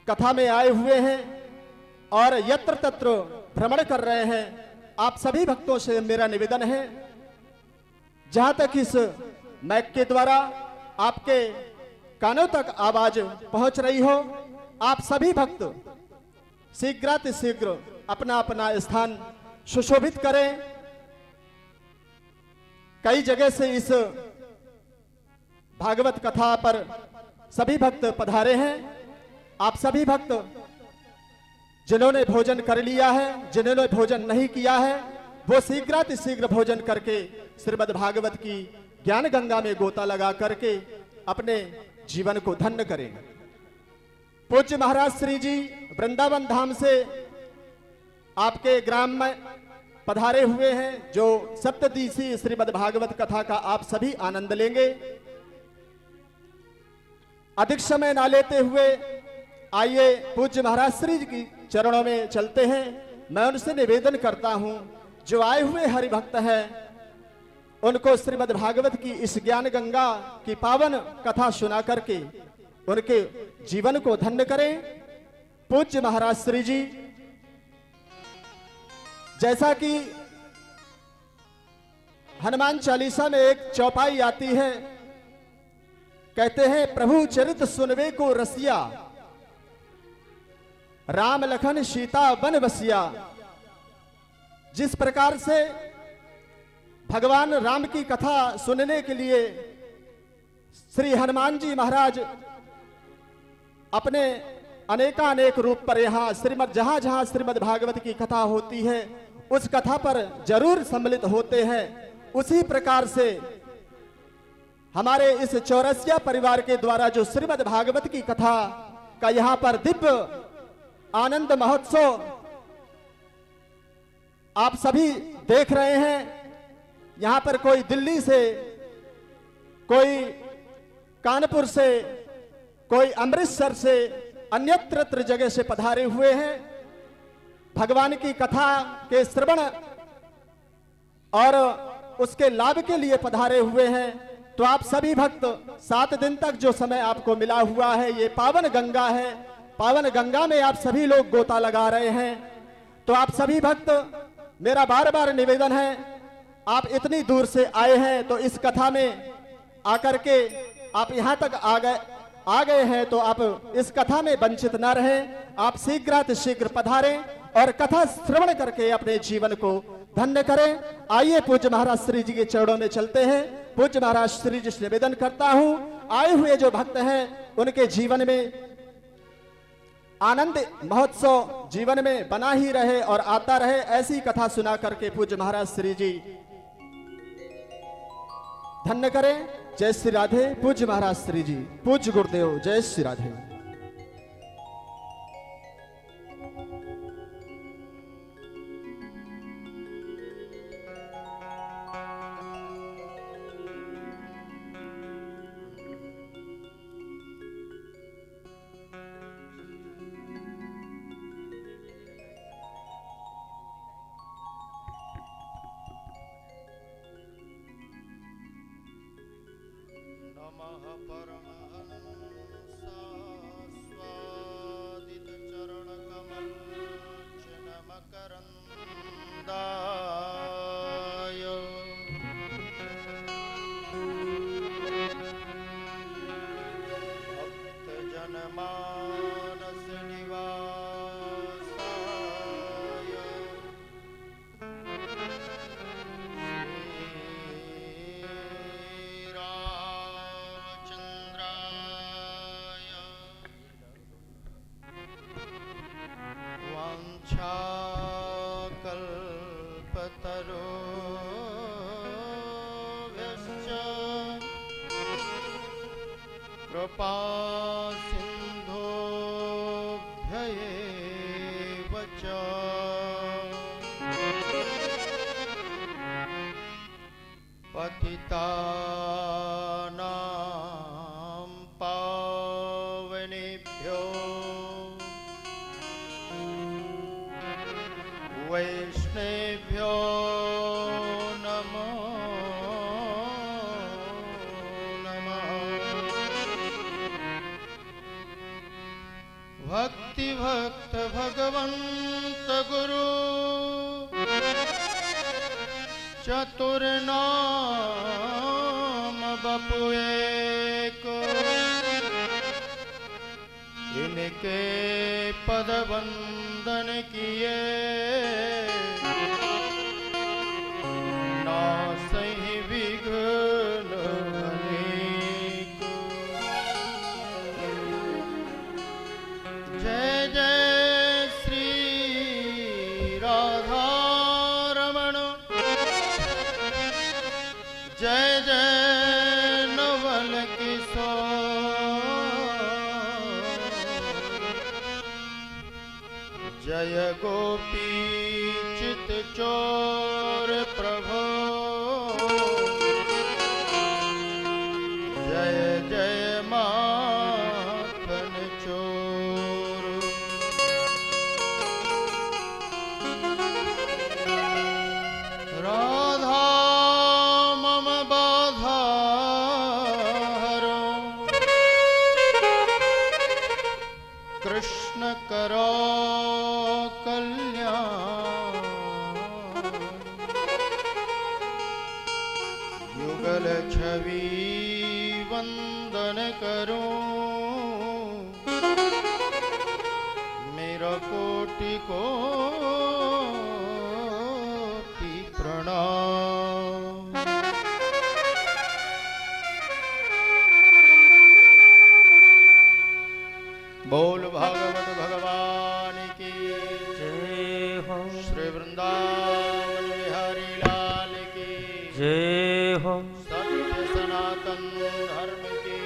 कथा में आए हुए हैं और यत्र तत्र भ्रमण कर रहे हैं, आप सभी भक्तों से मेरा निवेदन है, जहां तक इस माइक के द्वारा आपके कानों तक आवाज पहुंच रही हो, आप सभी भक्त शीघ्रातिशीघ्र अपना अपना स्थान सुशोभित करें। कई जगह से इस भागवत कथा पर सभी भक्त पधारे हैं। आप सभी भक्त जिन्होंने भोजन कर लिया है, जिन्होंने भोजन नहीं किया है, वो शीघ्रातिशीघ्र भोजन करके श्रीमद् भागवत की ज्ञान गंगा में गोता लगा करके अपने जीवन को धन्य करें। पूज्य महाराज श्री जी वृंदावन धाम से आपके ग्राम में पधारे हुए हैं, जो सप्तदिशी श्रीमद् भागवत कथा का आप सभी आनंद लेंगे। अधिक समय ना लेते हुए आइए पूज्य महाराज श्री जी की चरणों में चलते हैं। मैं उनसे निवेदन करता हूं, जो आए हुए हरि भक्त हैं, उनको श्रीमद् भागवत की इस ज्ञान गंगा की पावन कथा सुना करके उनके जीवन को धन्य करें। पूज्य महाराज श्री जी, जैसा कि हनुमान चालीसा में एक चौपाई आती है, कहते हैं प्रभु चरित सुनवे को रसिया, राम लखन सीता वन बसिया। जिस प्रकार से भगवान राम की कथा सुनने के लिए श्री हनुमान जी महाराज अपने अनेकानेक रूप पर यहाँ जहां जहां श्रीमद् भागवत की कथा होती है, उस कथा पर जरूर सम्मिलित होते हैं, उसी प्रकार से हमारे इस चौरसिया परिवार के द्वारा जो श्रीमद् भागवत की कथा का यहाँ पर दिव्य आनंद महोत्सव आप सभी देख रहे हैं। यहाँ पर कोई दिल्ली से, कोई कानपुर से, कोई अमृतसर से, अन्यत्र जगह से पधारे हुए हैं। भगवान की कथा के श्रवण और उसके लाभ के लिए पधारे हुए हैं। तो आप सभी भक्त 7 दिन तक जो समय आपको मिला हुआ है, ये पावन गंगा है, पावन गंगा में आप सभी लोग गोता लगा रहे हैं। तो आप सभी भक्त, मेरा बार बार निवेदन है, आप इतनी दूर से आए हैं तो इस कथा में आकर के आप यहाँ तक आ गए हैं तो आप इस कथा में वंचित न रहें। आप शीघ्र पधारें और कथा श्रवण करके अपने जीवन को धन्य करें। आइए पूज्य महाराज श्री जी के चरणों में चलते हैं। पूज्य महाराज श्री जी से निवेदन करता हूं, आए हुए जो भक्त हैं उनके जीवन में आनंद महोत्सव जीवन में बना ही रहे और आता रहे, ऐसी कथा सुना करके पूज्य महाराज श्री जी धन्य करें। जय श्री राधे। पूज्य महाराज श्री जी, पूज्य गुरुदेव, जय श्री राधे। नमः परमहंसास्वादितचरणकमलचनमकरन्दाय भक्तजनमानसनिवासाय रामचन्द्राय वाञ्छाकल्पतरुभ्यश्च कृपा सिन्धुभ्य एव च पतितानां पावनेभ्यो वैष्णवेभ्यो नमो नमः। भक्तिभक्त भगवन्त गुरु चतुर्नाम बपु एक, इनके पद वंदन किए नासहि विघ्न अनेक। जय जय श्री राधा रमण, जय जय नवल किशोर, जय गोपी चित चोर प्रभो, जय जय माखन चोर। राधा मम बाधा हरो, कृष्ण करो कल्याण। युगल छवि वंदन करूं, मेरा कोटि कोटि प्रणाम। बोल भागवत भगवान की जय हो, श्री वृंदावन बिहारी लाल की जय हो, सत्य सनातन धर्म की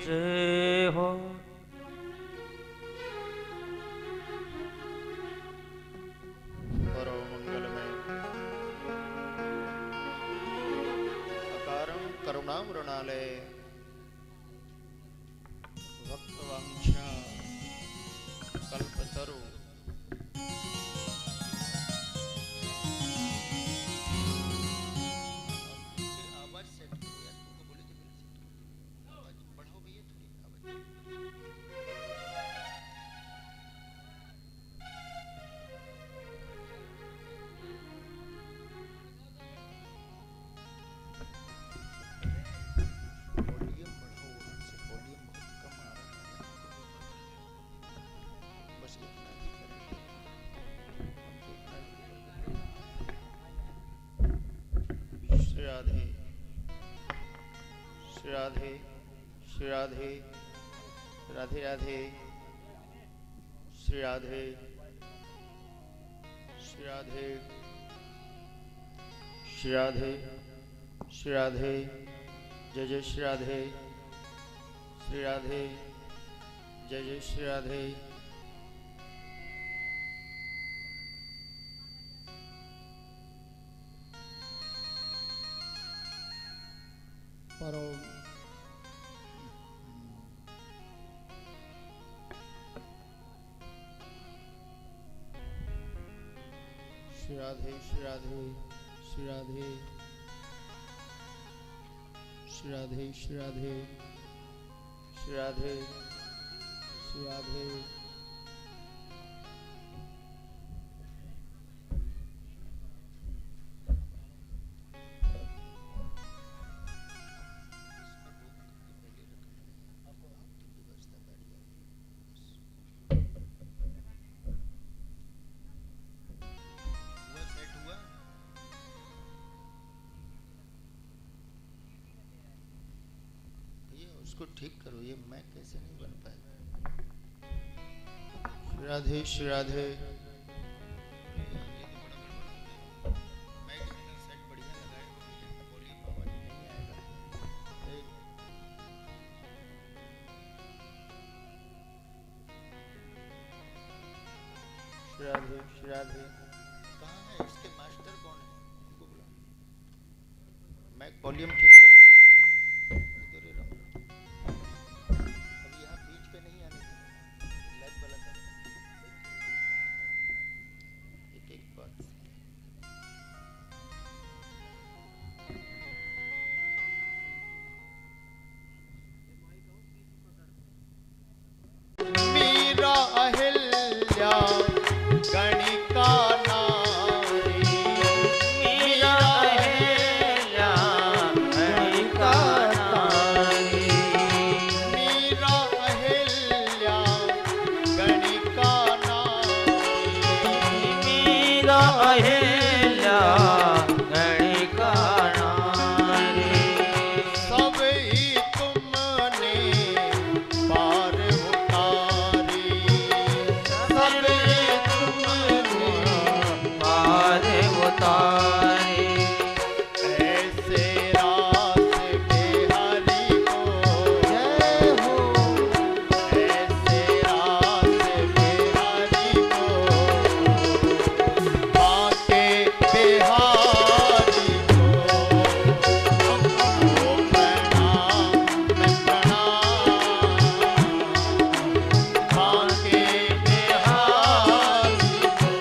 जय हो। परम मंगलमय अकारं करुणामृणालय भक्तवांछा कल्पतरु आवाज सेट करो यार, तुमको बोले तो आवाज बढ़ाओ भैया थोड़ी आवाज। वॉल्यूम बढ़ाओ। राधे श्री राधे श्री राधे राधे राधे श्री राधे श्री राधे श्री राधे श्री राधे जय जय श्री राधे श्री राधे जय जय श्री राधे परम श्री राधे श्री राधे श्री राधे श्री राधे श्री राधे श्री राधे श्री राधे उसको ठीक करो, ये मैं कैसे नहीं बन पाएगा। श्री राधे श्री राधे सेट बढ़िया लगाए, वॉल्यूम आवाज नहीं आएगा। श्री राधे श्री राधे कहाँ है इसके मास्टर कौन है, उनको बुलाओ। मैं वॉल्यूम ठीक करें, गणिका नारी मीरा अहिल्या गणिका नारी मीरा अहिल्या गणिका नारी मीरा अहिल्या गणिका नारी सब ही तुमने पार उतारी सब तारे ऐसे रास बिहारी को जय हो, ऐसे रास बिहारी को बाके बिहारी को प्रणाम बाके बिहारी को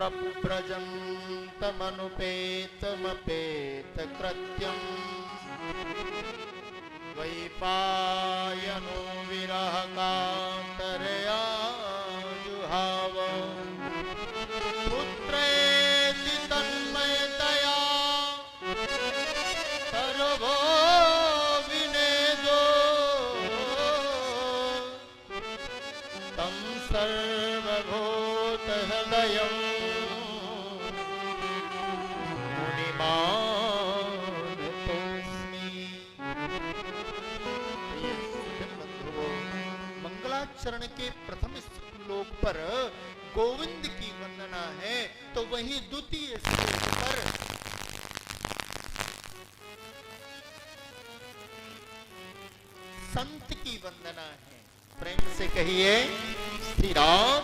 प्रव्रजन्तमनुपेतमपेत कृत्यम् द्वैपायनो विरह कातरया जुहाव पुत्रेति तन्मयतया सर्वो विनेदो तं सर्वभूतहृदयम् मुनिमानतोऽस्मि। मंगलाचरण के प्रथम श्लोक पर गोविंद की वंदना है, तो वही द्वितीय श्लोक पर संत की वंदना है। प्रेम से कहिए श्री राम।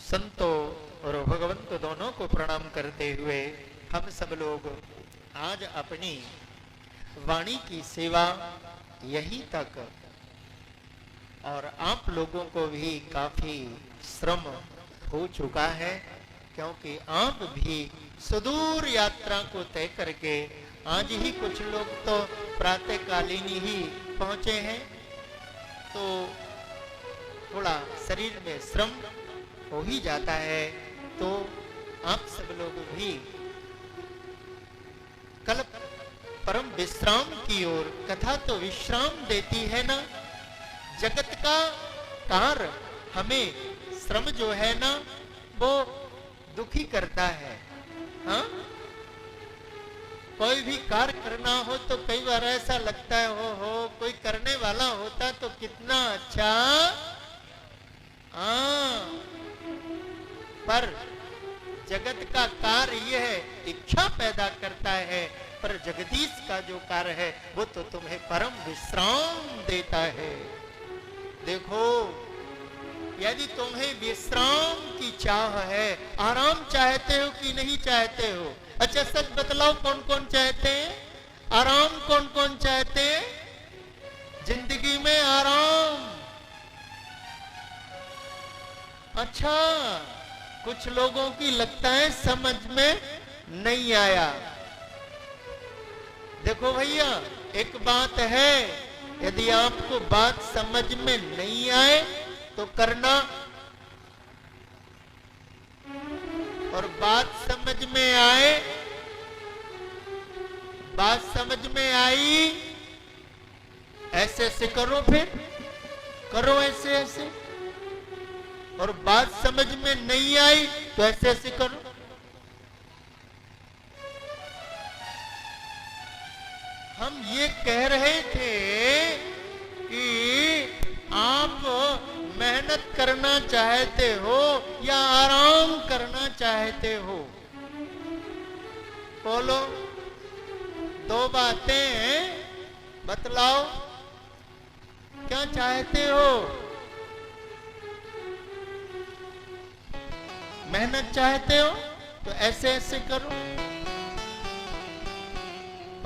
संतों और भगवंत दोनों को प्रणाम करते हुए हम सब लोग आज अपनी वाणी की सेवा यहीं तक, और आप लोगों को भी काफी श्रम हो चुका है, क्योंकि आप भी सुदूर यात्रा को तय करके आज ही कुछ लोग तो प्रातःकालीन ही पहुंचे हैं, तो थोड़ा शरीर में श्रम हो ही जाता है। तो आप सब लोग भी कल परम विश्राम की ओर, कथा तो विश्राम देती है ना, जगत का कार्य हमें श्रम जो है ना वो दुखी करता है। हाँ, कोई भी कार्य करना हो तो कई बार ऐसा लगता है हो कोई करने वाला होता तो कितना अच्छा। हाँ, पर जगत का कार्य यह इच्छा पैदा करता है, पर जगदीश का जो कार्य है वो तो तुम्हें परम विश्राम देता है। देखो, यदि तुम्हें विश्राम की चाह है, आराम चाहते हो कि नहीं चाहते हो? अच्छा सच बतलाओ, कौन कौन चाहते हैं आराम? कौन कौन चाहते हैं जिंदगी में आराम? अच्छा, कुछ लोगों की लगता है समझ में नहीं आया। देखो भैया, एक बात है, यदि आपको बात समझ में नहीं आए तो करना, और बात समझ में आए, बात समझ में आई ऐसे ऐसे करो, फिर करो ऐसे ऐसे, और बात समझ में नहीं आई तो ऐसे ऐसे करो। हम ये कह रहे थे कि आप मेहनत करना चाहते हो या आराम करना चाहते हो? बोलो, दो बातें बतलाओ, क्या चाहते हो? मेहनत चाहते हो तो ऐसे ऐसे करो,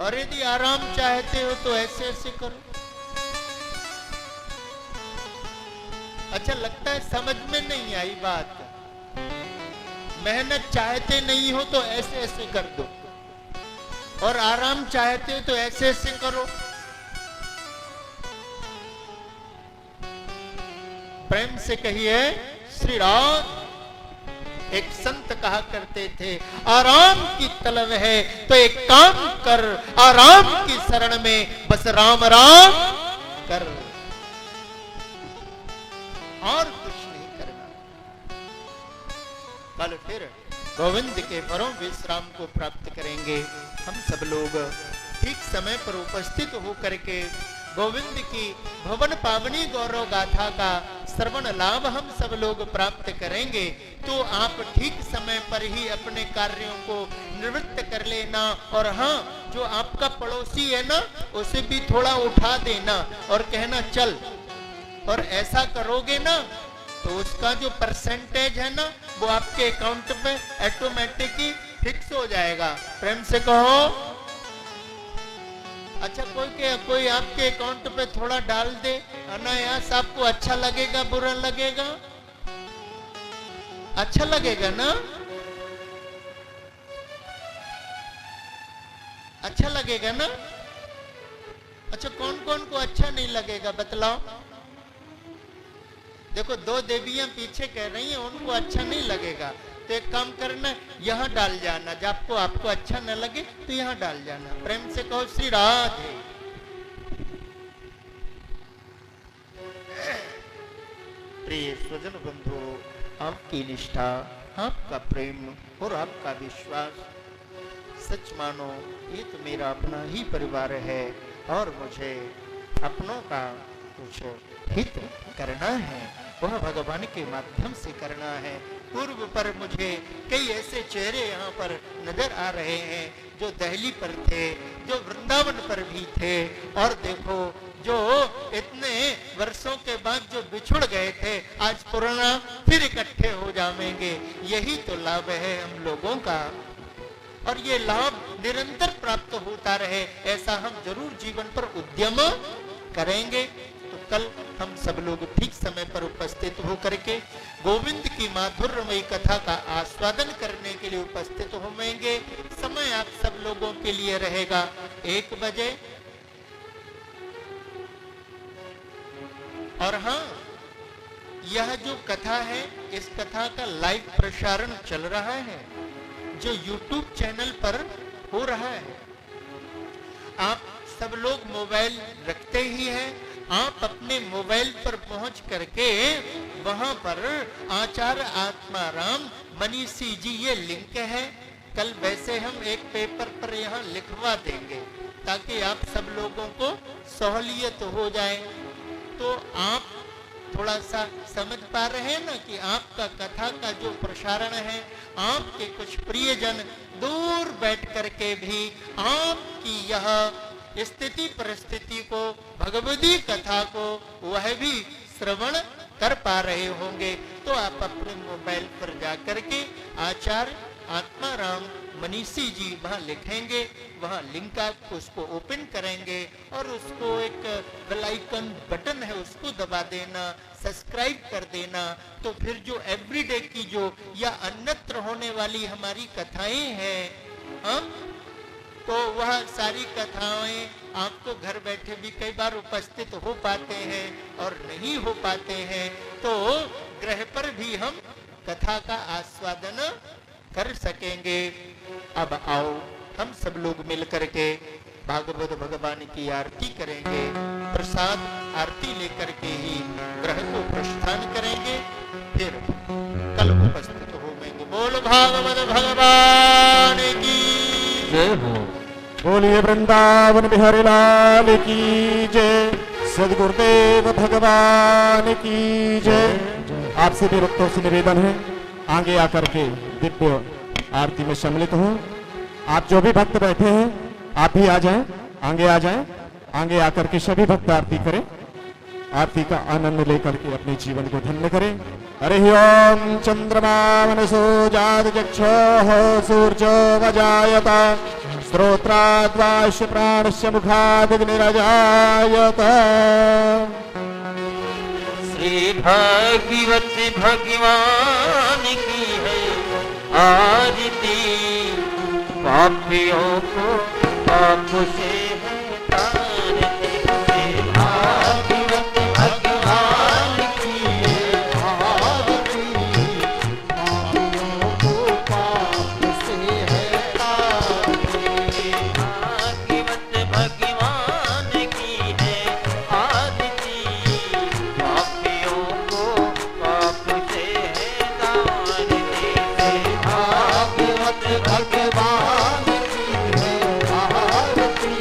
और यदि आराम चाहते हो तो ऐसे ऐसे करो। अच्छा, लगता है समझ में नहीं आई बात। मेहनत चाहते नहीं हो तो ऐसे ऐसे कर दो, और आराम चाहते हो तो ऐसे ऐसे करो। प्रेम से कहिए श्री राम। एक संत कहा करते थे, आराम की तलब है तो एक काम कर, आराम की शरण में बस राम राम कर, और कुछ नहीं करना। कल फिर गोविंद के परम विश्राम को प्राप्त करेंगे। हम सब लोग ठीक समय पर उपस्थित होकर के गोविंद की भवन पावनी गौरव गाथा का श्रवण लाभ हम सब लोग प्राप्त करेंगे। तो आप ठीक समय पर ही अपने कार्यों को निवृत्त कर लेना, और हाँ, जो आपका पड़ोसी है ना उसे भी थोड़ा उठा देना और कहना चल, और ऐसा करोगे ना तो उसका जो परसेंटेज है ना वो आपके अकाउंट पे ऑटोमेटिक ही फिक्स हो जाएगा। प्रेम से कहो अच्छा कोई आपके अकाउंट पे थोड़ा डाल दे, अनायास आपको अच्छा लगेगा बुरा लगेगा? अच्छा लगेगा ना? अच्छा लगेगा ना? अच्छा कौन कौन को अच्छा नहीं लगेगा बतलाओ? देखो दो देवियां पीछे कह रही हैं उनको अच्छा नहीं लगेगा, तो एक काम करना, यहाँ डाल जाना। जब आपको अच्छा न लगे तो यहाँ डाल जाना। प्रेम से कहो श्री राधे। प्रिय स्वजन बंधु, आपकी निष्ठा, आपका प्रेम और आपका विश्वास, सच मानो ये तो मेरा अपना ही परिवार है और मुझे अपनों का कुछ हित करना है, वह भगवान के माध्यम से करना है। पूर्व पर मुझे कई ऐसे चेहरे यहाँ पर नजर आ रहे हैं जो दहली पर थे, जो वृंदावन पर भी थे, और देखो जो इतने वर्षों के बाद जो बिछुड़ गए थे आज पुराना फिर इकट्ठे हो जाएंगे। यही तो लाभ है हम लोगों का, और ये लाभ निरंतर प्राप्त होता रहे, ऐसा हम जरूर जीवन पर उद्यम करेंगे। तो कल हम सब लोग ठीक समय पर उपस्थित होकर के गोविंद की माधुर्यमयी कथा का आस्वादन करने के लिए उपस्थित होंगे। समय आप सब लोगों के लिए रहेगा 1 बजे। और हाँ, यह जो कथा है, इस कथा का लाइव प्रसारण चल रहा है जो YouTube चैनल पर हो रहा है। आप सब लोग मोबाइल रखते ही हैं, आप अपने मोबाइल पर पहुंच करके वहां पर आचार्य आत्माराम मनीषी जी ये लिंक है। कल वैसे हम एक पेपर पर यहाँ लिखवा देंगे ताकि आप सब लोगों को सहूलियत हो जाए। तो आप थोड़ा सा समझ पा रहे हैं ना कि आपका कथा का जो प्रसारण है, आपके कुछ प्रियजन दूर बैठ करके भी आपकी यह स्थिति परिस्थिति को, भगवती कथा को वह भी श्रवण कर पा रहे होंगे। तो आप अपने मोबाइल पर जाकर के आचार्य आत्माराम मनीषी जी वहां लिखेंगे, वहां लिंक आप उसको ओपन करेंगे और उसको एक बेल आइकन बटन है उसको दबा देना, सब्सक्राइब कर देना। तो फिर जो एवरीडे की जो या अन्यत्र होने वाली हमारी कथाएं हैं, तो वह सारी कथाएं आपको घर बैठे भी कई बार उपस्थित हो पाते हैं और नहीं हो पाते हैं, तो ग्रह पर भी हम कथा का आस्वादन कर सकेंगे। अब आओ हम सब लोग मिलकर के भागवत भगवान की आरती करेंगे। प्रसाद आरती लेकर के ही ग्रह को प्रस्थान करेंगे, फिर कल उपस्थित होंगे। बोल भागवत भगवान की जय हो। बोलिए वृंदावन बिहारी लाल की जय, सदगुरुदेव भगवान की जय। आपसे भी भक्तों से निवेदन है, आगे आकर के दिव्य आरती में सम्मिलित हो। आप जो भी भक्त बैठे हैं आप भी आ जाएं, आगे आ जाएं, आगे आकर के सभी भक्त आरती करें, आरती का आनंद लेकर के अपने जीवन को धन्य करें। हरि ओम चंद्रमा मनसो जात चक्षुः सूर्यो वजायत श्रोत्राद्वाश्य प्राणस्य मुखादग्निरजायत। श्री भागवत भगवान की है आरती, पापियों को पाप से तारती। भागवत भगवान की है आरती, पापियों को पाप से है तारती। भागवत भगवान की है आरती, पापियों को पाप से है तारती। भागवत भगवान की है आरती,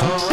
रो